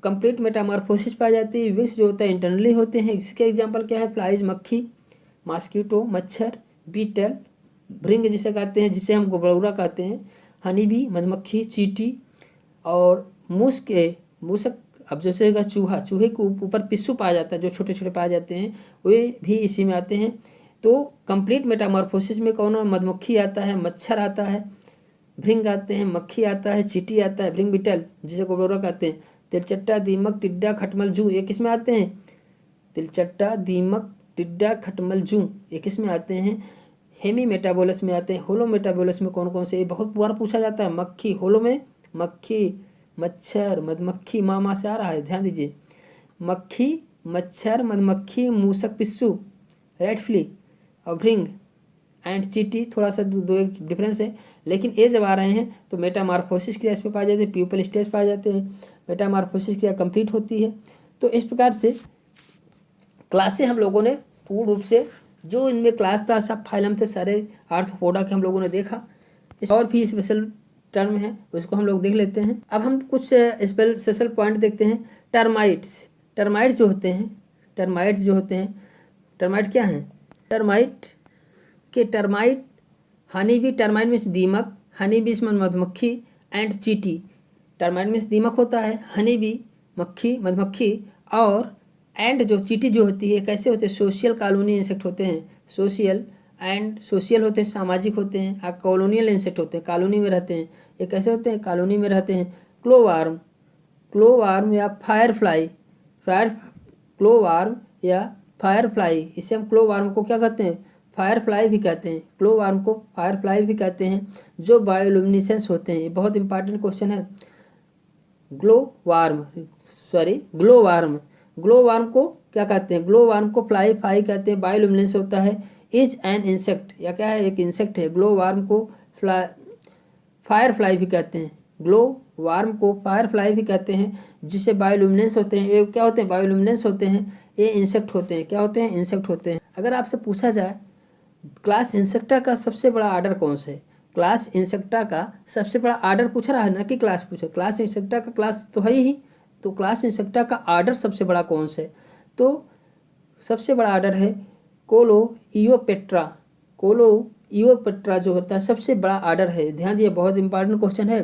S1: कंप्लीट मेटामार्फोसिस पाई जाती है। विंग्स जो होता है इंटरनली होते हैं, इसके एग्जाम्पल क्या है, फ्लाइज मक्खी, मॉस्किटो मच्छर, बीटल, भृंग जिसे कहते हैं, जिसे हम गोबरौरा कहते हैं, हनी बी मधुमक्खी, चींटी, और मूसक। अब जैसे चूहे के ऊपर पिस्सू पाया जाता है, जो छोटे छोटे पाए जाते हैं, वे भी इसी में आते हैं। तो कंप्लीट मेटामॉर्फोसिस में कौन है? मधुमक्खी आता है, मच्छर आता है, भृंग आते हैं, मक्खी आता है, चींटी आता है, भृंग बीटल जिसे कोबरा कहते हैं, तिलचट्टा, दीमक, टिड्डा, खटमल, जू, ये किस में आते हैं? तिलचट्टा, दीमक, टिड्डा, खटमल, जू ये किस में आते हैं? हेमी मेटाबोलस में आते हैं। होलो मेटाबोलस में कौन कौन से? ये बहुत बार पूछा जाता है। मक्खी, होलो में मक्खी, मच्छर, मधुमक्खी, माँ से आ रहा है, ध्यान दीजिए। मक्खी, मच्छर, मधुमक्खी, मूसक, पिस्सू, रेड फ्ली और भृंग एंड चींटी, थोड़ा सा दो एक डिफरेंस है, लेकिन ये जब आ रहे हैं तो मेटामॉर्फोसिस क्रिया इसमें पाए जाते हैं, प्यूपल स्टेज पाए जाते हैं, मेटामॉर्फोसिस क्रिया कंप्लीट होती है। तो इस प्रकार से क्लासें हम लोगों ने पूर्ण रूप से जो इनमें क्लास था, सब फाइलम थे, सारे आर्थ्रोपोडा के हम लोगों ने देखा। और भी स्पेशल टर्म है उसको हम लोग देख लेते हैं। अब हम कुछ स्पेशल पॉइंट देखते हैं। टर्माइट्स, टर्माइट्स जो होते हैं, टर्माइट्स जो होते हैं, टर्माइट क्या हैं? टर्माइट के termite, honey bee, termite means दीमक, हनी बी मीन्स मधुमक्खी एंड चींटी। टर्माइट मीन्स दीमक होता है, हनी बी मक्खी, मधुमक्खी, और एंड जो चींटी जो होती है कैसे होते हैं? सोशियल कॉलोनी इंसेक्ट होते हैं। सोशियल एंड सोशियल होते हैं, सामाजिक होते हैं। कॉलोनियल इंसेक्ट होते हैं, कॉलोनी में रहते हैं। ये कैसे होते हैं? कॉलोनी में रहते हैं। क्लोवार्म, क्लोवार्म या फायर फ्लाई, क्लोवार्म या फायर फ्लाई, इसे हम क्लोवार्म को क्या कहते हैं? फायर फ्लाई भी कहते हैं। क्लोवार्म को फायर फ्लाई भी कहते हैं, जो बायोल्यूमिनेसेंस होते हैं। ये बहुत इंपॉर्टेंट क्वेश्चन है। ग्लोवार्म, ग्लोवार्म, ग्लोवार्म को क्या कहते हैं? ग्लोवार्म को फ्लाई कहते हैं, बायोल्यूमिनेसेंस होता है। इज एन इंसेक्ट, या क्या है? एक इंसेक्ट है। ग्लोवार्म को फायर फ्लाई भी कहते हैं, ग्लोवार्म को फायर फ्लाई भी कहते हैं, जिसे बायोल्यूमिनेंस होते हैं। ये क्या होते हैं? बायोल्यूमिनेंस होते हैं। ये इंसेक्ट होते हैं। क्या होते हैं? इंसेक्ट होते हैं। अगर आपसे पूछा जाए क्लास इंसेक्टा का सबसे बड़ा आर्डर कौन सा है? क्लास इंसेक्टा का सबसे बड़ा आर्डर पूछ रहा है ना, कि क्लास पूछे। क्लास इंसेक्टा का क्लास तो है ही, तो क्लास इंसेक्टा का आर्डर सबसे बड़ा कौन सा है? तो सबसे बड़ा आर्डर है कोलोइयोपेट्रा। कोलोइयोपेट्रा जो होता है सबसे बड़ा आर्डर है। ध्यान दिए, बहुत इंपॉर्टेंट क्वेश्चन है।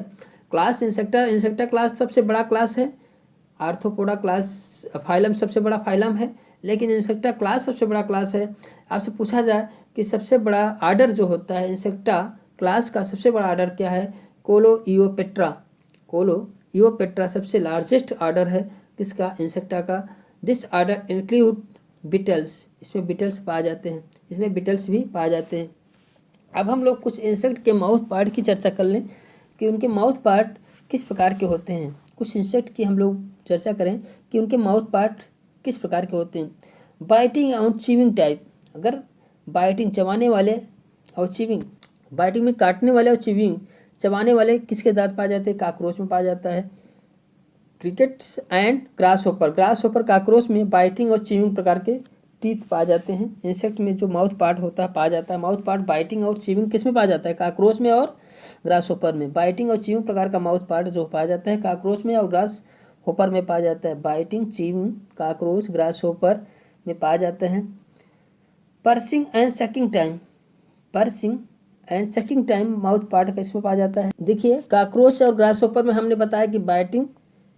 S1: क्लास इंसेक्टा क्लास सबसे बड़ा क्लास है। आर्थ्रोपोडा क्लास फाइलम सबसे बड़ा फाइलम है, लेकिन इंसेक्टा क्लास सबसे बड़ा क्लास है। आपसे पूछा जाए कि सबसे बड़ा आर्डर जो होता है इंसेक्टा क्लास का, सबसे बड़ा आर्डर क्या है? कोलोइयोपेट्रा। कोलोइयोपेट्रा सबसे लार्जेस्ट आर्डर है किसका? इंसेक्टा का। दिस आर्डर इंक्लूड बिटल्स, इसमें बिटल्स पाए जाते हैं, इसमें बिटल्स भी पाए जाते हैं। अब हम लोग कुछ इंसेक्ट के माउथ पार्ट की चर्चा कर लें कि उनके माउथ पार्ट किस प्रकार के होते हैं। कुछ इंसेक्ट की हम लोग चर्चा करें कि उनके माउथ पार्ट किस प्रकार के होते हैं। बाइटिंग और चीविंग टाइप। अगर बाइटिंग चबाने वाले और चीविंग, बाइटिंग में काटने वाले और चीविंग चबाने वाले किसके दांत पाए जाते हैं? काकरोच में पाया जाता है। Crickets and grass hopper, grass hopper cockroach में बाइटिंग और चीविंग प्रकार के टीथ पाए जाते हैं। इंसेक्ट में जो माउथ पार्ट होता है पाया जाता है। माउथ पार्ट बाइटिंग और चीविंग किस में पाया जाता है? काकरोच में और ग्रास होपर में। बाइटिंग और चीविंग प्रकार का माउथ पार्ट जो पाया जाता है काकरोच में और ग्रास होपर में पाया जाता है। Biting, chewing cockroach, grass hopper में पाया जाता है। Pursuing and sucking time, pursuing and sucking time mouth part का इसमें पाया जाता है। देखिए, काकरोच और ग्रास होपर में हमने बताया कि बाइटिंग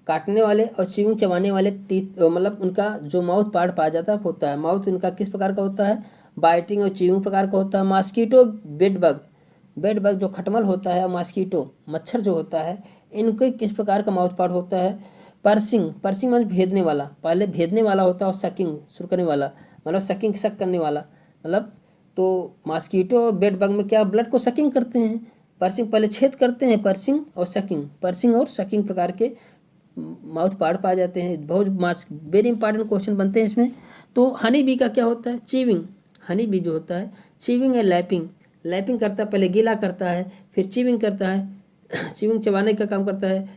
S1: काटने वाले और चीविंग चबाने वाले टीथ, मतलब उनका जो माउथ पार्ट पाया जाता होता है। माउथ उनका किस प्रकार का होता है? बाइटिंग और चीविंग प्रकार का होता है। मॉस्किटो, बेडबग, बेडबग जो खटमल होता है, और मॉस्किटो मच्छर जो होता है, इनके किस प्रकार का माउथ पार्ट होता है? पर्सिंग, पर्सिंग मतलब भेदने वाला, पहले भेदने वाला होता है, और सकिंग सुरकने वाला, मतलब सकिंग सक करने वाला, मतलब तो मॉस्किटो बेडबग में क्या ब्लड को सकिंग करते हैं। पर्सिंग पहले छेद करते हैं, पर्सिंग और सकिंग, पर्सिंग और सकिंग प्रकार के माउथ पार्ट पाए जाते हैं। बहुत वेरी इंपॉर्टेंट क्वेश्चन बनते हैं इसमें। तो हनी बी का क्या होता है? चीविंग, हनी बी जो होता है चीविंग एंड लैपिंग, लैपिंग करता है, पहले गीला करता है फिर चीविंग करता है, चीविंग चबाने का काम करता है।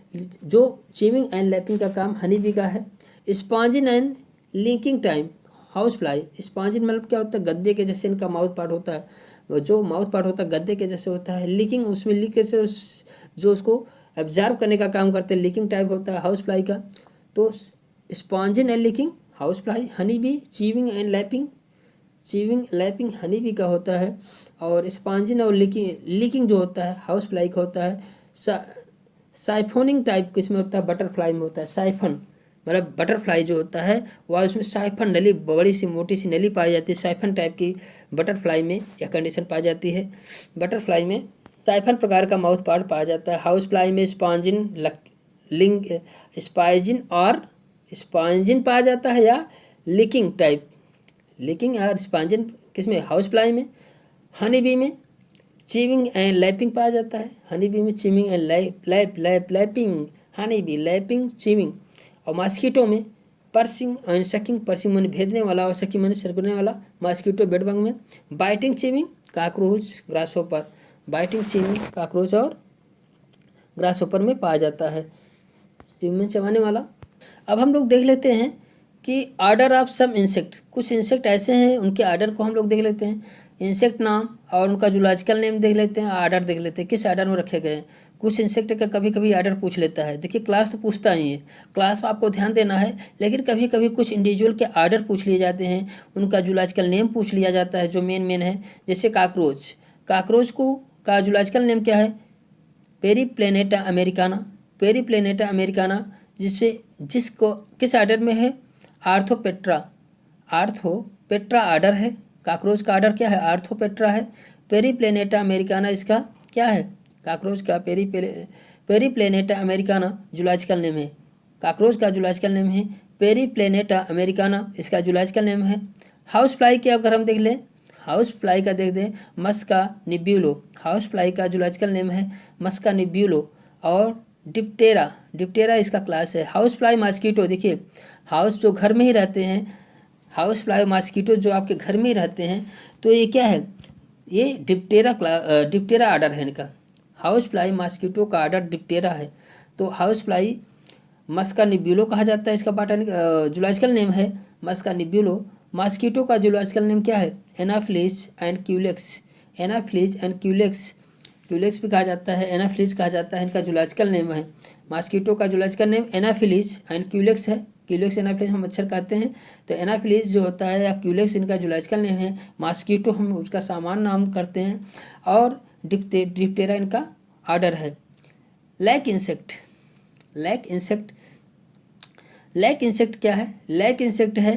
S1: जो चीविंग एंड लैपिंग का काम हनी बी का है। Sponging and linking time house fly, sponging मतलब क्या होता है? गद्दे के जैसे इनका माउथ पार्ट होता है। जो माउथ पार्ट होता है गद्दे के जैसे होता है। लीकिंग, उसमें लीक से जो उसको एब्जॉर्ब करने का काम करते हैं, लीकिंग टाइप होता है हाउस फ्लाई का। तो sponging and leaking house fly, honey bee chewing and lapping, chewing lapping honey B का होता है। और स्पॉन्जिंग और लीकिंग जो होता है हाउस फ्लाई का होता है। साइफोनिंग टाइप किसमें होता है? बटरफ्लाई में होता है। साइफन, मतलब बटरफ्लाई जो होता है वह उसमें साइफन नली, बड़ी सी मोटी सी नली पाई जाती है, साइफन टाइप की बटरफ्लाई में यह कंडीशन पाई जाती है। बटरफ्लाई में साइफन प्रकार का माउथ पार्ट पाया जाता है। हाउस फ्लाई में स्पॉन्जिन लिंग स्पाइजिन और स्पॉन्जिन पाया जाता है या लिकिंग टाइप, लिकिंग और स्पॉन्जिन किसमें, हाउस फ्लाई में। हनी बी में चीविंग एंड लैपिंग पाया जाता है। हनी बी में chewing and lapping, honey bee lapping chewing. और मॉस्किटो में पर्सिंग एंड सकिंग, पर्सिंग मैंने भेदने वाला और सकिंग मैंने सरकने वाला। मॉस्किटो बेडबग में biting chewing, cockroach grasshopper, biting chewing cockroach और ग्रासहोपर में पाया जाता है, चीविंग में चबाने वाला। अब हम लोग देख लेते हैं कि आर्डर ऑफ सम इंसेक्ट, कुछ इंसेक्ट ऐसे हैं उनके आर्डर को हम लोग देख लेते हैं। इंसेक्ट नाम और उनका जूलॉजिकल नेम देख लेते हैं, आर्डर देख लेते हैं किस आर्डर में रखे गए हैं। कुछ इंसेक्ट का कभी कभी आर्डर पूछ लेता है, देखिए क्लास तो पूछता ही है, क्लास आपको ध्यान देना है, लेकिन कभी कभी कुछ इंडिविजुअल के आर्डर पूछ लिए जाते हैं, उनका जूलॉजिकल नेम पूछ लिया जाता है जो मेन है। जैसे काकरोच, काकरोच को का जूलॉजिकल नेम क्या है, पेरीप्लेनेटा अमेरिकाना, पेरीप्लेनेटा अमेरिकाना, जिसको किस आर्डर में है, आर्थोपेट्रा, आर्थोपेट्रा आर्डर है। काकरोच का आर्डर क्या है, आर्थोपेट्रा है। पेरीप्लेनेटा अमेरिकाना इसका क्या है, काकरोच का पेरीप्लेनेटा अमेरिकाना जूलॉजिकल नेम है। काकरोच का जूलॉजिकल नेम है पेरीप्लेनेटा अमेरिकाना, इसका जूलॉजिकल नेम है। हाउस फ्लाई के अगर हम देख लें, हाउस फ्लाई का देख दें, मस्का निब्यूलो, हाउस फ्लाई का जूलॉजिकल नेम है मस्का निब्यूलो। और डिप्टेरा, डिप्टेरा इसका क्लास है। हाउस फ्लाई मॉस्किटो, देखिए हाउस जो घर में ही रहते हैं, हाउस फ्लाई मॉस्किटो जो आपके घर में ही रहते हैं, तो ये क्या है, ये डिप्टेरा आर्डर है इनका। हाउस फ्लाई मॉस्किटो का आर्डर डिप्टेरा है। तो हाउस फ्लाई मस्का निब्यूलो कहा जाता है, इसका बॉटनिक जूलॉजिकल नेम है मस्का निब्यूलो। मॉस्किटो का जूलॉजिकल नेम क्या है, Anopheles and Culex, Anopheles and Culex, Culex भी कहा जाता है, एनाफ्लिज कहा जाता है, इनका जूलॉजिकल नेम है। मॉस्किटो का zoological name Anopheles and Culex है, क्यूलेक्स एनाफिलिज हम मच्छर कहते हैं, तो एनाफिलिज जो होता है या क्यूलेक्स इनका जूलॉजिकल नेम है। मॉस्किटो हम उसका सामान्य नाम करते हैं, और डिप्टेरा इनका आर्डर है। Lac insect, lac insect, lac insect क्या है, लैक इंसेक्ट है,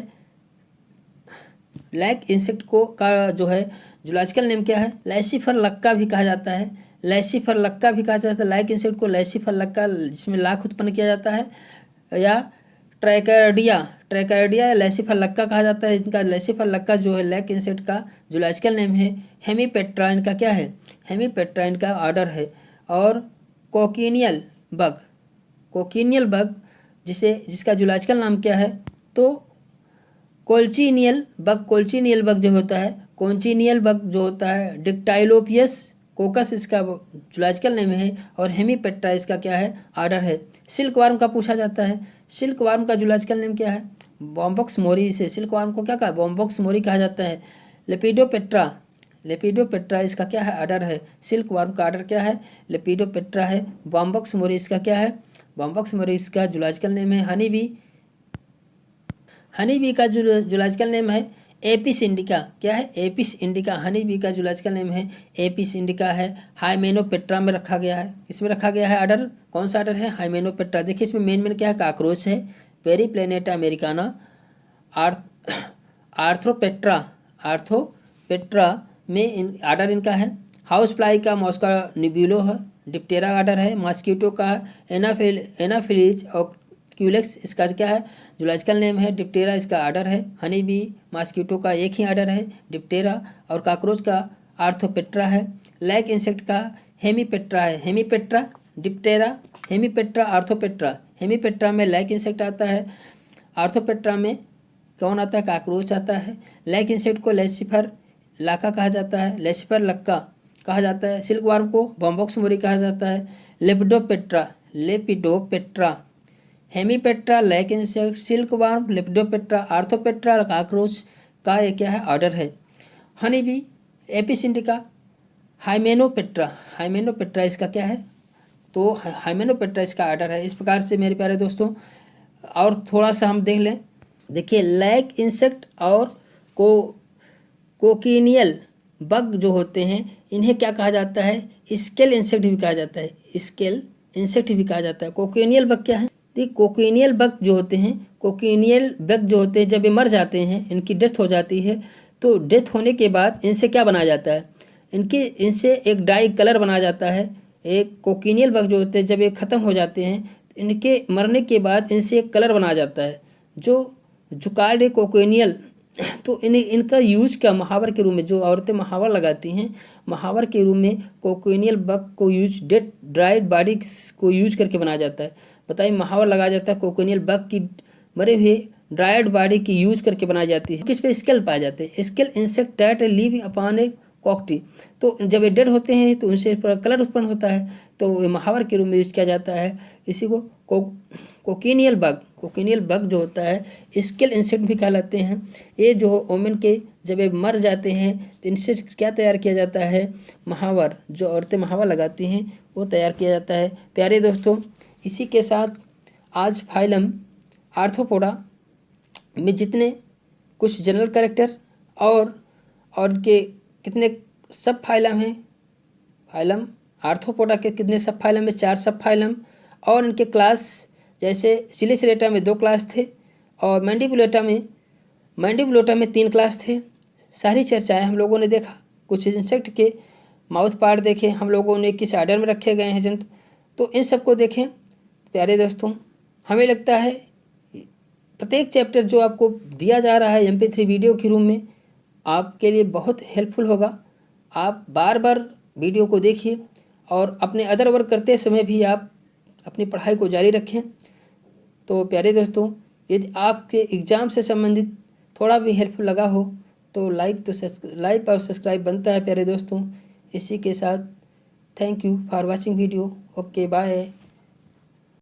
S1: लैक इंसेक्ट को का जो है जूलॉजिकल नेम क्या है, लैसीफर लक्का भी कहा जाता है, लैसीफर लक्का भी कहा जाता है। लैक इंसेक्ट को लैसीफर लक्का, जिसमें लाख उत्पन्न किया जाता है, या ट्रैकार्डिया, ट्रैकार्डिया या लैसीफर लक्का कहा जाता है। इनका लैसीफर लक्का जो है लैक इंसेक्ट का जूलॉजिकल नेम है। हेमीपेट्रा इनका क्या है, हेमीपेट्रा इनका ऑर्डर है। और कोकिनियल बग, कोकिनियल बग जिसका जूलॉजिकल नाम क्या है, तो कोल्चिनियल बग, कोल्चिनियल बग जो होता है, कोंचिनियल बग जो होता है, डिक्टाइलोपियस कोकस इसका जूलॉजिकल नेम है। और हेमीपेट्रा इसका क्या है, आर्डर है। सिल्क वार्म का पूछा जाता है, सिल्क वार्म का जूलॉजिकल नेम क्या है, बॉम्बॉक्स मोरी, से सिल्क वार्म को क्या कहा, बॉम्बॉक्स मोरी कहा जाता है। लेपिडोपेट्रा, लेपिडोपेट्रा इसका क्या है, आर्डर है। सिल्क वार्म का आर्डर क्या है, लेपिडोपेट्रा है। बॉम्बॉक्स मोरी इसका क्या है, बॉम्बॉक्स मोरी इसका जूलॉजिकल नेम है। हनी बी, हनी बी का जूलॉजिकल नेम है एपिस इंडिका, क्या है, एपिस इंडिका, हनी बी का जूलॉजिकल नेम है एपिस इंडिका है। हाइमेनोपेट्रा में रखा गया है, इसमें रखा गया है आर्डर, कौन सा आर्डर है, हाइमेनोपेट्रा। देखिए इसमें मेन क्या है, काकरोच है, पेरीप्लेनेटा अमेरिकाना, आर्थ्रोपेट्रा, आर्थ्रोपेट्रा में आर्डर इनका है। हाउस फ्लाई का मॉस्का निब्यूलो है, डिप्टेरा आर्डर है। मॉस्किटो का एनाफिलिज और क्यूलेक्स इसका क्या है, जूलॉजिकल नेम है। डिप्टेरा इसका आर्डर है। हनी बी मॉस्किटो का एक ही आर्डर है, डिप्टेरा। और काकरोच का आर्थोपेट्रा है। लैक इंसेक्ट का हेमीपेट्रा है, हेमीपेट्रा, डिप्टेरा, हेमीपेट्रा, आर्थोपेट्रा। हेमीपेट्रा में लैक इंसेक्ट आता है, आर्थोपेट्रा में कौन आता है, काकरोच आता है। लैक इंसेक्ट को लैसीफर लाका कहा जाता है, लैसीफर लक्का कहा जाता है। सिल्क वार्म को बॉम्बॉक्स मोरी कहा जाता है। Lepidoptera, Lepidoptera, Hemiptera, lac insect, silkworm, Lepidoptera, Orthoptera, cockroach का ये क्या है, ऑर्डर है। Honey bee, Apis indica, Hymenoptera, Hymenoptera इसका क्या है, तो हाइमेनोपेट्रा इसका ऑर्डर है। इस प्रकार से मेरे प्यारे दोस्तों, और थोड़ा सा हम देख लें, देखिए लैक इंसेक्ट और कोकिनियल बग जो होते हैं, इन्हें क्या कहा जाता है, स्केल इंसेक्ट भी कहा जाता है, स्केल इंसेक्ट भी कहा जाता है। कोकिनियल बग क्या है, तो कोकिनियल बग जो होते हैं, कोकिनियल बग जो होते हैं, जब ये मर जाते हैं, इनकी डेथ हो जाती है, तो डेथ होने के बाद इनसे क्या बनाया जाता है, इनसे एक डाई कलर बनाया जाता है। एक कोकिनियल बग जो होते हैं, जब ये ख़त्म हो जाते हैं, इनके मरने के बाद इनसे एक कलर बनाया जाता है जो जुकार्ड कोकिनियल। तो इनका यूज क्या महावर के रूप में, जो औरतें महावर लगाती हैं, महावर के रूप में कोकिनियल बग को यूज डेड ड्राइड बॉडी को यूज करके बनाया जाता है। बताइए, महावर लगाया जाता है कोकिनियल बग की मरे हुए ड्राइड बॉडी की यूज करके बनाई जाती है। किस पे स्केल पाए जाते हैं, scale insect that live upon a कॉकटी। तो जब ये डेड होते हैं तो उनसे कलर उत्पन्न होता है, तो ये महावर के रूप में यूज किया जाता है। इसी को कोकिनियल बग जो होता है स्केल इंसेक्ट भी कहलाते हैं। ये जो ओमेन के जब ये मर जाते हैं तो इनसे क्या तैयार किया जाता है, महावर, जो औरतें महावर लगाती हैं वो तैयार किया जाता है। प्यारे दोस्तों, इसी के साथ आज फाइलम आर्थ्रोपोडा में जितने कुछ जनरल कैरेक्टर और इनके कितने सब फाइलम हैं, फाइलम आर्थ्रोपोडा के कितने सब फाइलम है, 4 सब फाइलम, और इनके क्लास जैसे सिलिसिलेटा में 2 क्लास थे, और मैंडिबुलेटा में 3 क्लास थे। सारी चर्चाएं हम लोगों ने देखा, कुछ इंसेक्ट के माउथ पार्ट देखे हम लोगों ने, किस आर्डर में रखे गए हैं जंतु, तो इन सबको देखें। प्यारे दोस्तों, हमें लगता है प्रत्येक चैप्टर जो आपको दिया जा रहा है MP3 वीडियो के रूप में आपके लिए बहुत हेल्पफुल होगा। आप बार बार वीडियो को देखिए और अपने अदर वर्क करते समय भी आप अपनी पढ़ाई को जारी रखें। तो प्यारे दोस्तों, यदि आपके एग्ज़ाम से संबंधित थोड़ा भी हेल्पफुल लगा हो तो लाइक और सब्सक्राइब बनता है। प्यारे दोस्तों, इसी के साथ thank you for watching video. Okay, bye.